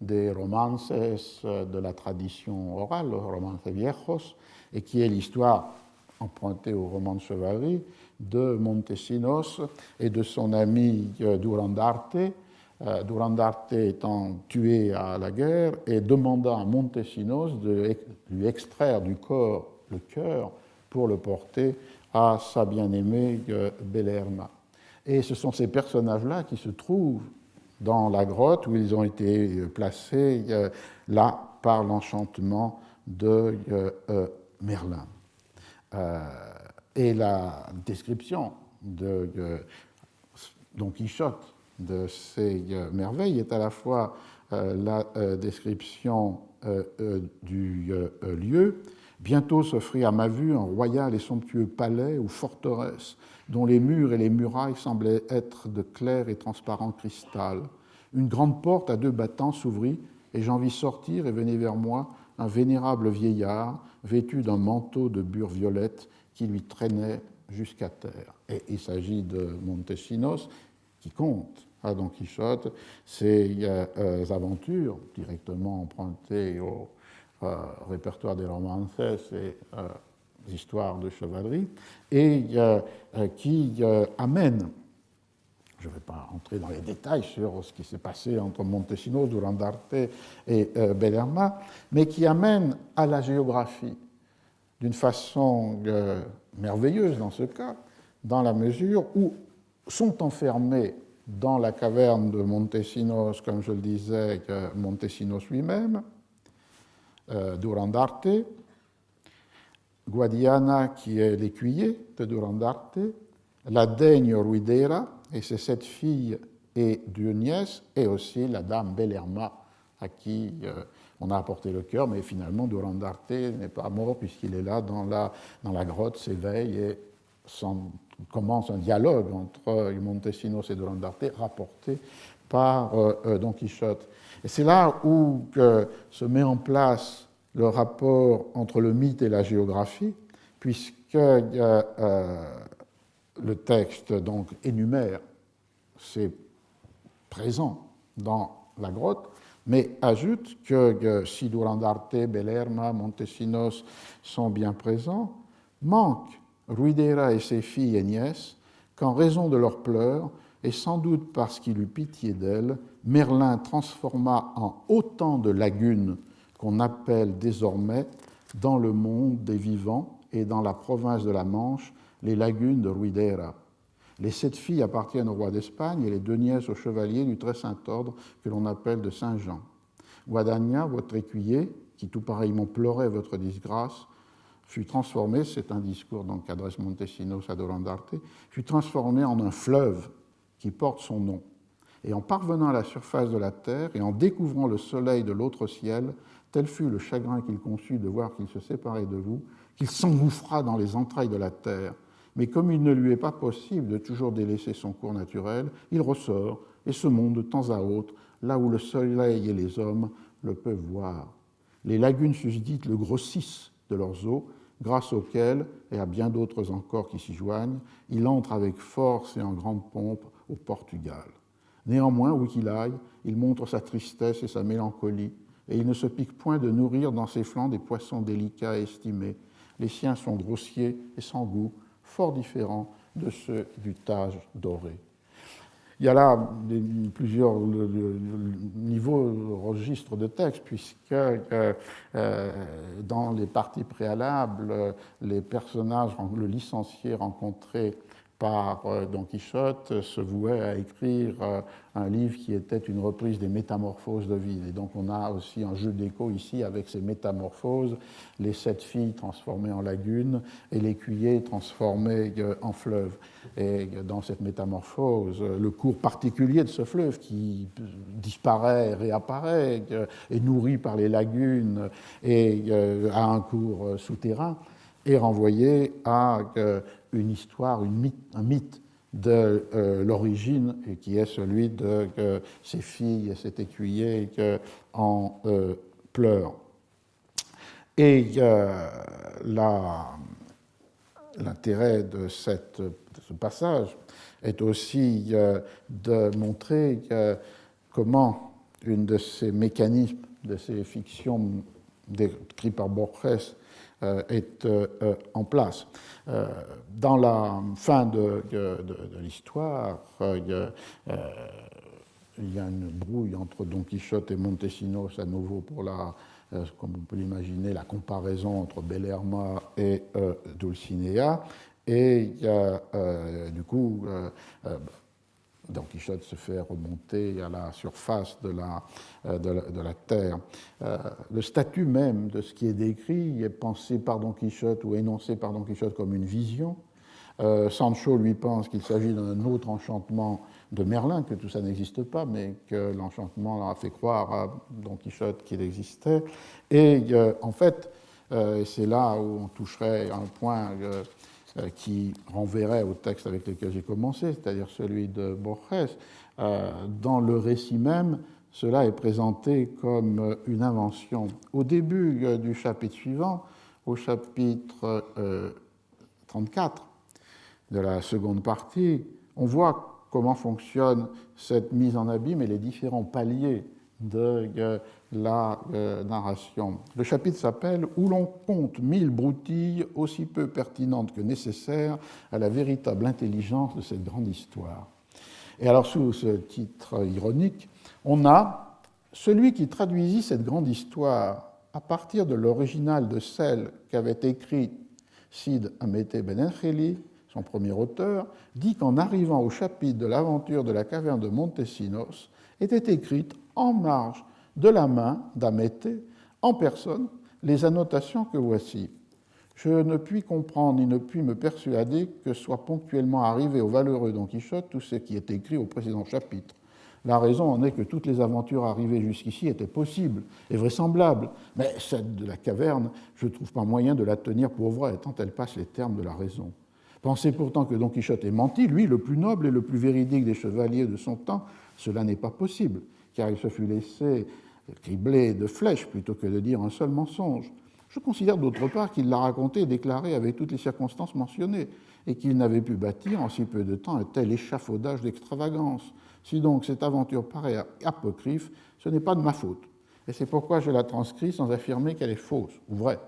des romances de la tradition orale, los romances viejos, et qui est l'histoire empruntée au roman de chevalerie de Montesinos et de son ami Durandarte, Durandarte étant tué à la guerre et demandant à Montesinos de lui extraire du corps le cœur pour le porter à sa bien-aimée Belerma. Et ce sont ces personnages-là qui se trouvent dans la grotte où ils ont été placés là par l'enchantement de Merlin. Et la description de Don Quichotte de ces merveilles est à la fois la description du lieu. Bientôt s'offrit à ma vue un royal et somptueux palais ou forteresse dont les murs et les murailles semblaient être de clair et transparent cristal. Une grande porte à 2 battants s'ouvrit et j'en vis sortir et venait vers moi un vénérable vieillard vêtu d'un manteau de bure violette qui lui traînait jusqu'à terre. Et il s'agit de Montesinos qui conte à Don Quichotte ces aventures directement empruntées au répertoire des romances et histoires de chevalerie et qui amènent je ne vais pas entrer dans les détails sur ce qui s'est passé entre Montesinos, Durandarte et Bellerma, mais qui amène à la géographie d'une façon merveilleuse dans ce cas, dans la mesure où sont enfermés dans la caverne de Montesinos, comme je le disais, Montesinos lui-même, Durandarte, Guadiana, qui est l'écuyer de Durandarte, la daigne Ruidera et ses 7 filles et 2 nièces, et aussi la dame Bellerma, à qui on a apporté le cœur, mais finalement Durandarte n'est pas mort puisqu'il est là dans la grotte, s'éveille et commence un dialogue entre Montesinos et Durandarte rapporté par Don Quichotte. Et c'est là où se met en place le rapport entre le mythe et la géographie, puisque le texte donc énumère ces présents dans la grotte, mais ajoute que si Durandarte, Bellerma, Montesinos sont bien présents, manque Ruidera et ses filles et nièces, qu'en raison de leurs pleurs, et sans doute parce qu'il eut pitié d'elles, Merlin transforma en autant de lagunes qu'on appelle désormais dans le monde des vivants et dans la province de la Manche les lagunes de Ruidera. Les 7 filles appartiennent au roi d'Espagne et les 2 nièces au chevalier du très saint ordre que l'on appelle de Saint-Jean. Guadagna, votre écuyer, qui tout pareillement pleurait votre disgrâce, fut transformé, c'est un discours donc qu'adresse Montesinos à Durandarte, fut transformé en un fleuve qui porte son nom. Et en parvenant à la surface de la terre et en découvrant le soleil de l'autre ciel, tel fut le chagrin qu'il conçut de voir qu'il se séparait de vous, qu'il s'engouffra dans les entrailles de la terre. Mais comme il ne lui est pas possible de toujours délaisser son cours naturel, il ressort et se monte de temps à autre, là où le soleil et les hommes le peuvent voir. Les lagunes susdites le grossissent de leurs eaux, grâce auxquelles, et à bien d'autres encore qui s'y joignent, il entre avec force et en grande pompe au Portugal. Néanmoins, où qu'il aille, il montre sa tristesse et sa mélancolie, et il ne se pique point de nourrir dans ses flancs des poissons délicats et estimés. Les siens sont grossiers et sans goût, fort différents de ceux du Tage doré. Il y a là plusieurs niveaux, registres de texte, puisque dans les parties préalables, les personnages, le licencié rencontré par Don Quichotte se vouait à écrire un livre qui était une reprise des Métamorphoses d'Ovide. Et donc on a aussi un jeu d'écho ici avec ces métamorphoses, les 7 filles transformées en lagunes et l'écuyer transformé en fleuve. Et dans cette métamorphose, le cours particulier de ce fleuve qui disparaît, réapparaît, est nourri par les lagunes et a un cours souterrain, est renvoyé à une histoire, un mythe de l'origine, et qui est celui de ces filles et cet écuyer en pleurent. Et l'intérêt de ce passage est aussi de montrer comment une de ces mécanismes, de ces fictions décrites par Borges, est en place. Dans la fin de l'histoire, il y a une brouille entre Don Quichotte et Montesinos à nouveau pour comme on peut l'imaginer, la comparaison entre Bellerma et Dulcinea. Et du coup, Don Quichotte se fait remonter à la surface de la terre. Le statut même de ce qui est décrit est pensé par Don Quichotte ou énoncé par Don Quichotte comme une vision. Sancho lui pense qu'il s'agit d'un autre enchantement de Merlin, que tout ça n'existe pas, mais que l'enchantement a fait croire à Don Quichotte qu'il existait. Et en fait, c'est là où on toucherait un point qui renverrait au texte avec lequel j'ai commencé, c'est-à-dire celui de Borges. Dans le récit même, cela est présenté comme une invention. Au début du chapitre suivant, au chapitre 34 de la seconde partie, on voit comment fonctionne cette mise en abîme et les différents paliers de la narration. Le chapitre s'appelle « Où l'on compte 1000 broutilles aussi peu pertinentes que nécessaires à la véritable intelligence de cette grande histoire ». Et alors, sous ce titre ironique, on a celui qui traduisit cette grande histoire à partir de l'original de celle qu'avait écrite Cide Hamete Benengeli, son premier auteur, dit qu'en arrivant au chapitre de l'aventure de la caverne de Montesinos, était écrite en marge de la main d'Hamete, en personne, les annotations que voici. Je ne puis comprendre ni ne puis me persuader que soit ponctuellement arrivé au valeureux Don Quichotte tout ce qui est écrit au précédent chapitre. La raison en est que toutes les aventures arrivées jusqu'ici étaient possibles et vraisemblables, mais celle de la caverne, je ne trouve pas moyen de la tenir pour vraie, tant elle passe les termes de la raison. Pensez pourtant que Don Quichotte ait menti, lui, le plus noble et le plus véridique des chevaliers de son temps, cela n'est pas possible, car il se fut laissé cribler de flèches plutôt que de dire un seul mensonge. Je considère d'autre part qu'il l'a raconté et déclaré avec toutes les circonstances mentionnées, et qu'il n'avait pu bâtir en si peu de temps un tel échafaudage d'extravagance. Si donc cette aventure paraît apocryphe, ce n'est pas de ma faute, et c'est pourquoi je la transcris sans affirmer qu'elle est fausse ou vraie.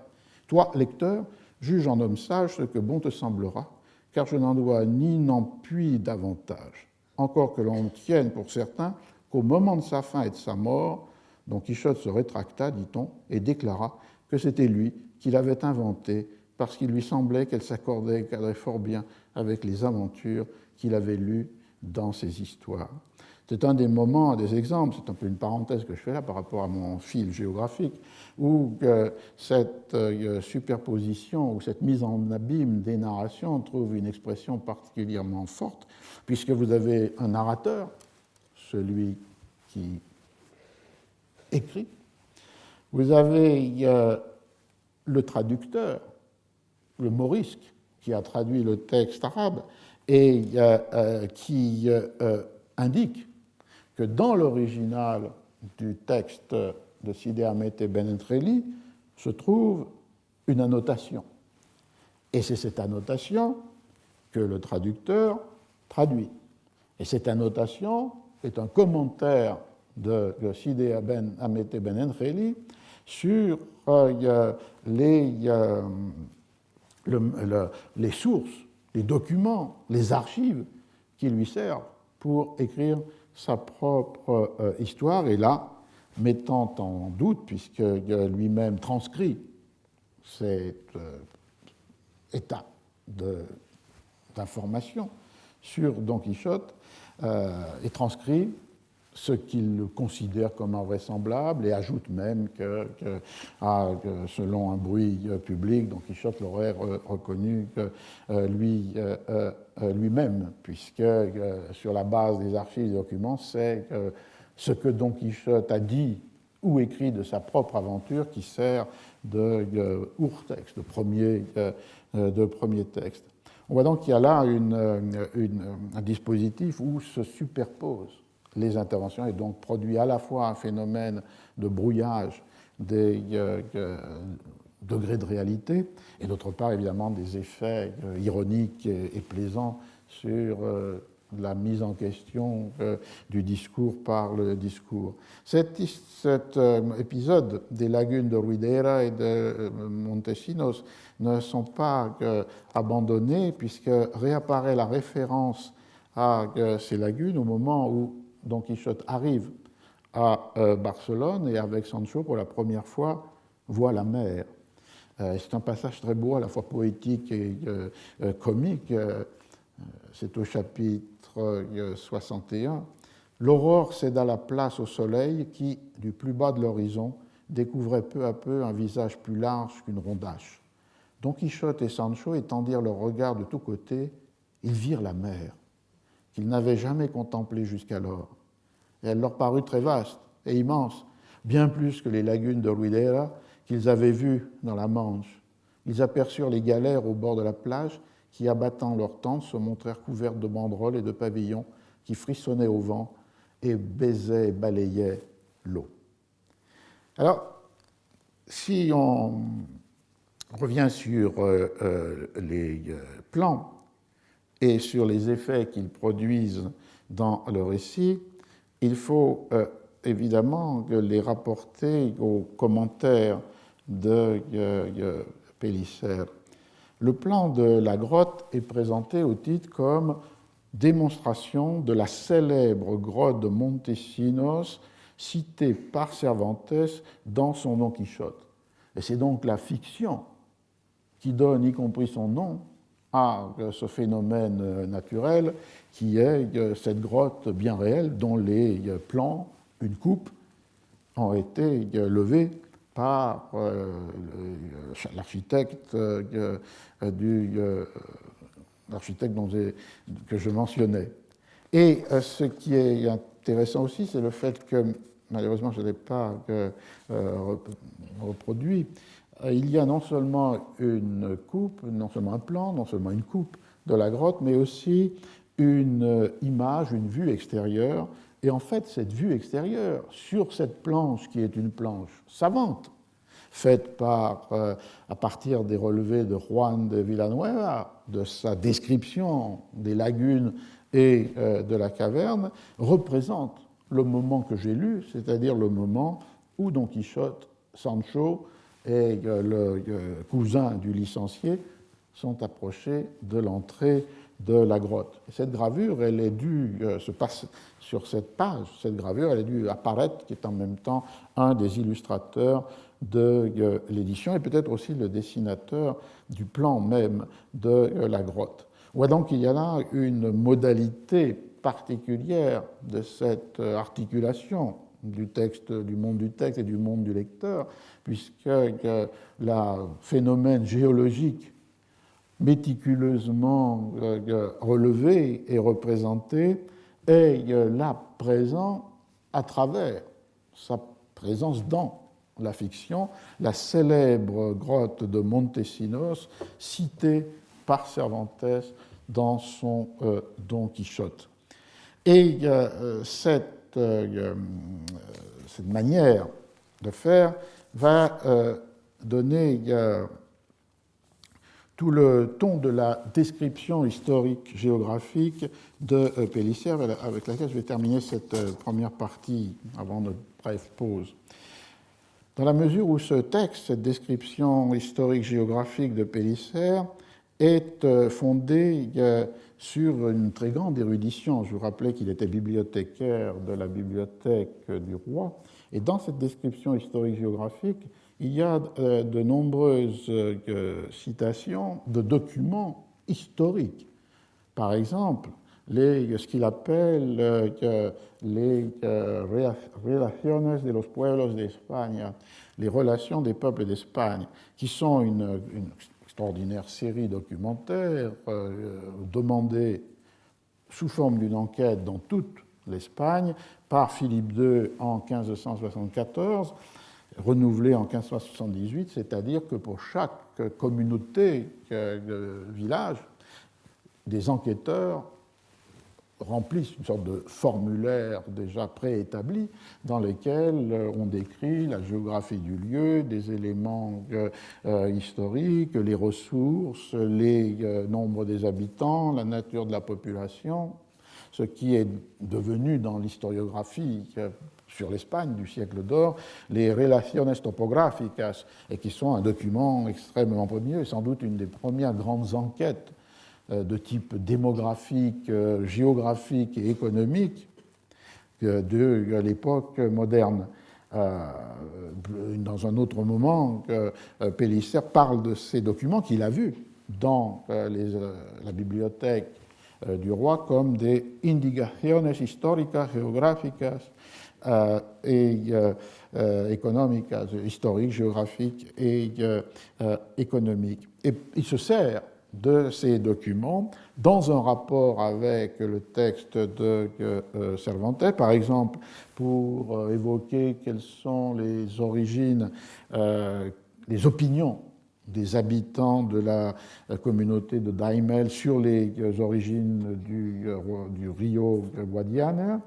Toi, lecteur, juge en homme sage ce que bon te semblera, car je n'en dois ni n'en puis davantage. Encore que l'on tienne pour certain qu'au moment de sa fin et de sa mort, Don Quichotte se rétracta, dit-on, et déclara que c'était lui qui l'avait inventée parce qu'il lui semblait qu'elle s'accordait fort bien avec les aventures qu'il avait lues dans ses histoires. C'est un des moments, des exemples, c'est un peu une parenthèse que je fais là par rapport à mon fil géographique, où cette superposition ou cette mise en abîme des narrations trouve une expression particulièrement forte, puisque vous avez un narrateur, celui qui écrit, vous avez le traducteur, le morisque, qui a traduit le texte arabe et qui indique que dans l'original du texte de Sidi Hamete Benengeli se trouve une annotation. Et c'est cette annotation que le traducteur traduit. Et cette annotation est un commentaire de Sidi Hamete Benengeli sur les sources, les documents, les archives qui lui servent pour écrire sa propre histoire, et là, mettant en doute, puisque lui-même transcrit cet état d'information sur Don Quichotte, et transcrit ce qu'il considère comme invraisemblable, et ajoute même que selon un bruit public, Don Quichotte l'aurait reconnu lui-même, puisque sur la base des archives et des documents, c'est ce que Don Quichotte a dit ou écrit de sa propre aventure qui sert de urtexte, de premier texte. On voit donc qu'il y a là un dispositif où se superposent les interventions et donc produit à la fois un phénomène de brouillage des degrés de réalité et d'autre part évidemment des effets ironiques et plaisants sur la mise en question du discours par le discours. Cet épisode des lagunes de Ruidera et de Montesinos ne sont pas abandonnés puisque réapparaît la référence à ces lagunes au moment où Don Quichotte arrive à Barcelone et avec Sancho, pour la première fois, voit la mer. C'est un passage très beau, à la fois poétique et comique. C'est au chapitre 61. L'aurore céda la place au soleil qui, du plus bas de l'horizon, découvrait peu à peu un visage plus large qu'une rondache. Don Quichotte et Sancho étendirent leurs regards de tous côtés. Ils virent la mer qu'ils n'avaient jamais contemplée jusqu'alors. Et elle leur parut très vaste et immense, bien plus que les lagunes de Ruidera qu'ils avaient vues dans la Manche. Ils aperçurent les galères au bord de la plage qui, abattant leurs tentes, se montrèrent couvertes de banderoles et de pavillons qui frissonnaient au vent et baisaient et balayaient l'eau. Alors, si on revient sur les plans et sur les effets qu'ils produisent dans le récit, il faut évidemment les rapporter aux commentaires de Pellicer. Le plan de la grotte est présenté au titre comme démonstration de la célèbre grotte de Montesinos citée par Cervantes dans son Don Quichotte. Et c'est donc la fiction qui donne, y compris son nom, à ce phénomène naturel qui est cette grotte bien réelle dont les plans, une coupe, ont été levés par l'architecte que je mentionnais. Et ce qui est intéressant aussi, c'est le fait que, malheureusement je ne l'ai pas reproduit, il y a non seulement une coupe, non seulement un plan, non seulement une coupe de la grotte, mais aussi une image, une vue extérieure. Et en fait, cette vue extérieure, sur cette planche qui est une planche savante, faite à partir des relevés de Juan de Villanueva, de sa description des lagunes et de la caverne, représente le moment que j'ai lu, c'est-à-dire le moment où Don Quichotte, Sancho et le cousin du licencié sont approchés de l'entrée de la grotte. Et cette gravure, elle est due se passer sur cette page. Cette gravure, elle est due à Parrette, qui est en même temps un des illustrateurs de l'édition et peut-être aussi le dessinateur du plan même de la grotte. On voit donc qu'il y a là une modalité particulière de cette articulation du texte, du monde du texte et du monde du lecteur, puisque le phénomène géologique méticuleusement relevé et représenté est là présent à travers sa présence dans la fiction, la célèbre grotte de Montesinos, citée par Cervantes dans son Don Quichotte. Et cette manière de faire va donner tout le ton de la description historique géographique de Pélissère, avec laquelle je vais terminer cette première partie avant notre brève pause. Dans la mesure où ce texte, cette description historique géographique de Pélissère, est fondé sur une très grande érudition. Je vous rappelais qu'il était bibliothécaire de la bibliothèque du roi. Et dans cette description historique géographique, il y a de nombreuses citations de documents historiques. Par exemple, ce qu'il appelle les relaciones de los pueblos de España, les relations des peuples d'Espagne, qui sont une extraordinaire série documentaire demandée sous forme d'une enquête dans toute l'Espagne par Philippe II en 1574, renouvelée en 1578, c'est-à-dire que pour chaque communauté, village, des enquêteurs remplissent une sorte de formulaire déjà préétabli dans lequel on décrit la géographie du lieu, des éléments historiques, les ressources, les nombres des habitants, la nature de la population, ce qui est devenu dans l'historiographie sur l'Espagne du siècle d'or, les relaciones topográficas, et qui sont un document extrêmement premier, et sans doute une des premières grandes enquêtes de type démographique, géographique et économique de l'époque moderne. Dans un autre moment, Pélissère parle de ces documents qu'il a vus dans la bibliothèque du roi comme des indicaciones históricas, geográficas et économicas, historiques, géographiques et économiques. Et il se sert de ces documents dans un rapport avec le texte de Cervantes, par exemple, pour évoquer quelles sont les origines, les opinions des habitants de la communauté de Daimel sur les origines du Rio Guadiana.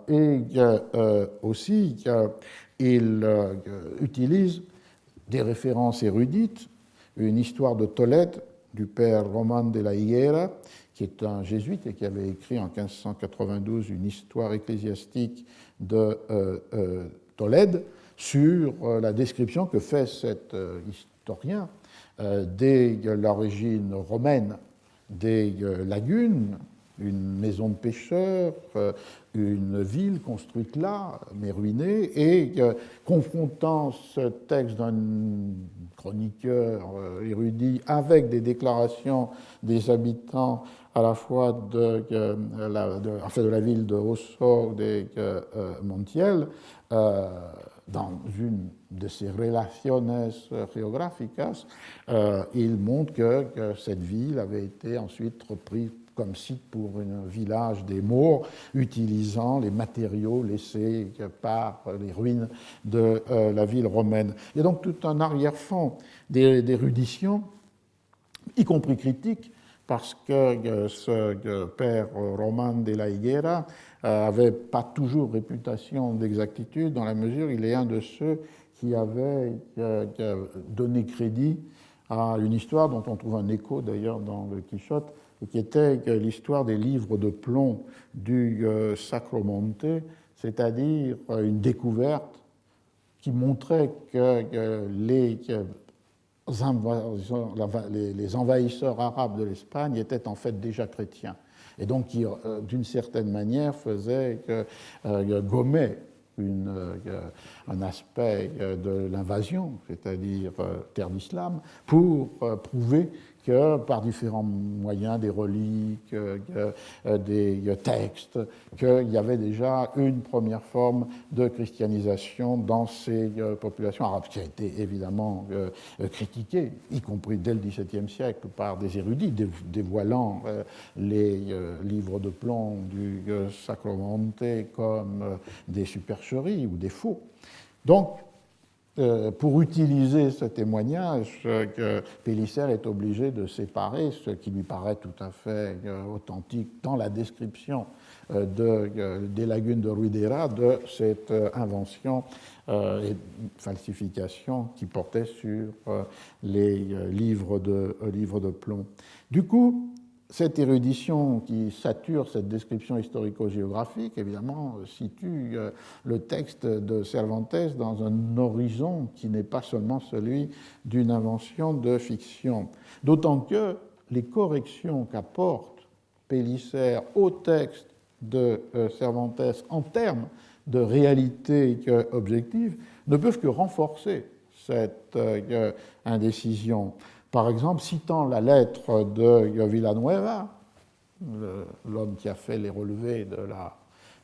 Et aussi, il utilise des références érudites, une histoire de Tolède du père Román de la Higuera, qui est un jésuite et qui avait écrit en 1592 une histoire ecclésiastique de Tolède sur la description que fait cet historien de l'origine romaine des lagunes une maison de pêcheurs, une ville construite là, mais ruinée, et confrontant ce texte d'un chroniqueur érudit avec des déclarations des habitants à la fois de la ville de Osso de Montiel, dans une de ses relaciones geográficas, il montre que cette ville avait été ensuite reprise comme site pour un village des Maures, utilisant les matériaux laissés par les ruines de la ville romaine. Il y a donc tout un arrière-fond d'érudition, y compris critique, parce que ce père Roman de la Higuera n'avait pas toujours réputation d'exactitude, dans la mesure où il est un de ceux qui avait donné crédit à une histoire dont on trouve un écho d'ailleurs dans le Quichotte, et qui était l'histoire des livres de plomb du Sacromonte, c'est-à-dire une découverte qui montrait que les envahisseurs arabes de l'Espagne étaient en fait déjà chrétiens, et donc qui, d'une certaine manière, faisaient gommer un aspect de l'invasion, c'est-à-dire terre d'islam, pour prouver que par différents moyens, des reliques, des textes, qu'il y avait déjà une première forme de christianisation dans ces populations arabes, qui a été évidemment critiquée, y compris dès le XVIIe siècle, par des érudits dévoilant les livres de plomb du Sacromonte comme des supercheries ou des faux. Donc, pour utiliser ce témoignage, Pellicer est obligé de séparer ce qui lui paraît tout à fait authentique dans la description des lagunes de Ruidera de cette invention et falsification qui portait sur les livres de plomb. Du coup, cette érudition qui sature cette description historico-géographique, évidemment, situe le texte de Cervantes dans un horizon qui n'est pas seulement celui d'une invention de fiction. D'autant que les corrections qu'apporte Pellicer au texte de Cervantes en termes de réalité objective ne peuvent que renforcer cette indécision. Par exemple, citant la lettre de Villanueva, l'homme qui a fait les relevés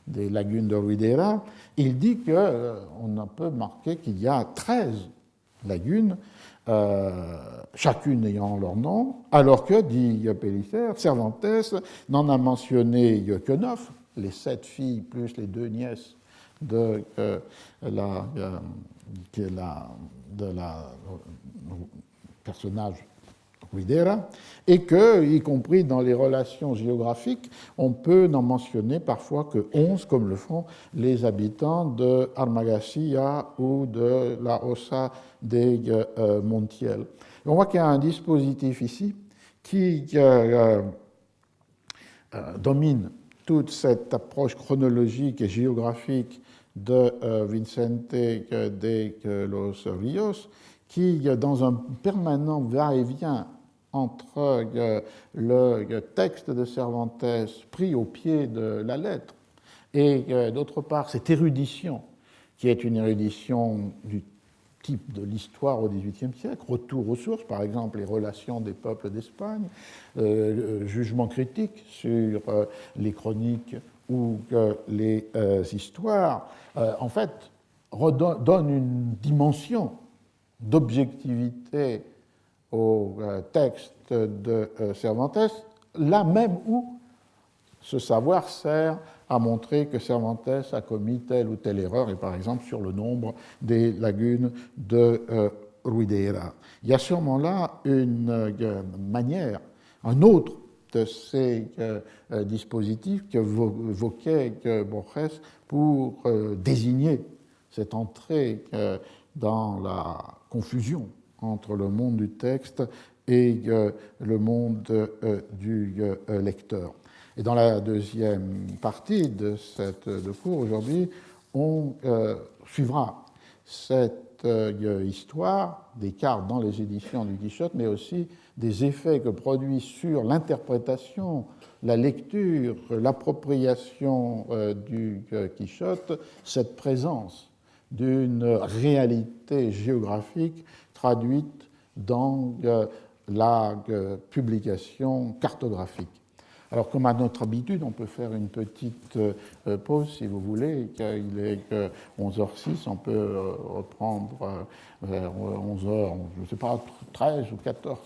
des lagunes de Ruidera, il dit qu'on peut marquer qu'il y a 13 lagunes, chacune ayant leur nom, alors que, dit Pellicer, Cervantes n'en a mentionné que 9, les 7 filles plus les 2 nièces de la personnage Ruidera, et que, y compris dans les relations géographiques, on peut n'en mentionner parfois que 11, comme le font les habitants de Armagacía ou de la Osa de Montiel. On voit qu'il y a un dispositif ici qui domine toute cette approche chronologique et géographique de Vicente de los Ríos, qui, dans un permanent va-et-vient entre le texte de Cervantes pris au pied de la lettre et, d'autre part, cette érudition, qui est une érudition du type de l'histoire au XVIIIe siècle, retour aux sources, par exemple les relations des peuples d'Espagne, jugement critique sur les chroniques ou les histoires, en fait, donne une dimension d'objectivité au texte de Cervantes, là même où ce savoir sert à montrer que Cervantes a commis telle ou telle erreur, et par exemple sur le nombre des lagunes de Ruidera. Il y a sûrement là une manière, un autre de ces dispositifs qu'évoquait Borges pour désigner cette entrée dans la confusion entre le monde du texte et le monde du lecteur. Et dans la deuxième partie de cours aujourd'hui, on suivra cette cette histoire des cartes dans les éditions du Quichotte, mais aussi des effets que produit sur l'interprétation, la lecture, l'appropriation du Quichotte, cette présence d'une réalité géographique traduite dans la publication cartographique. Alors, comme à notre habitude, on peut faire une petite pause si vous voulez. Il est 11h06, on peut reprendre vers 11h, je ne sais pas, 13 ou 14.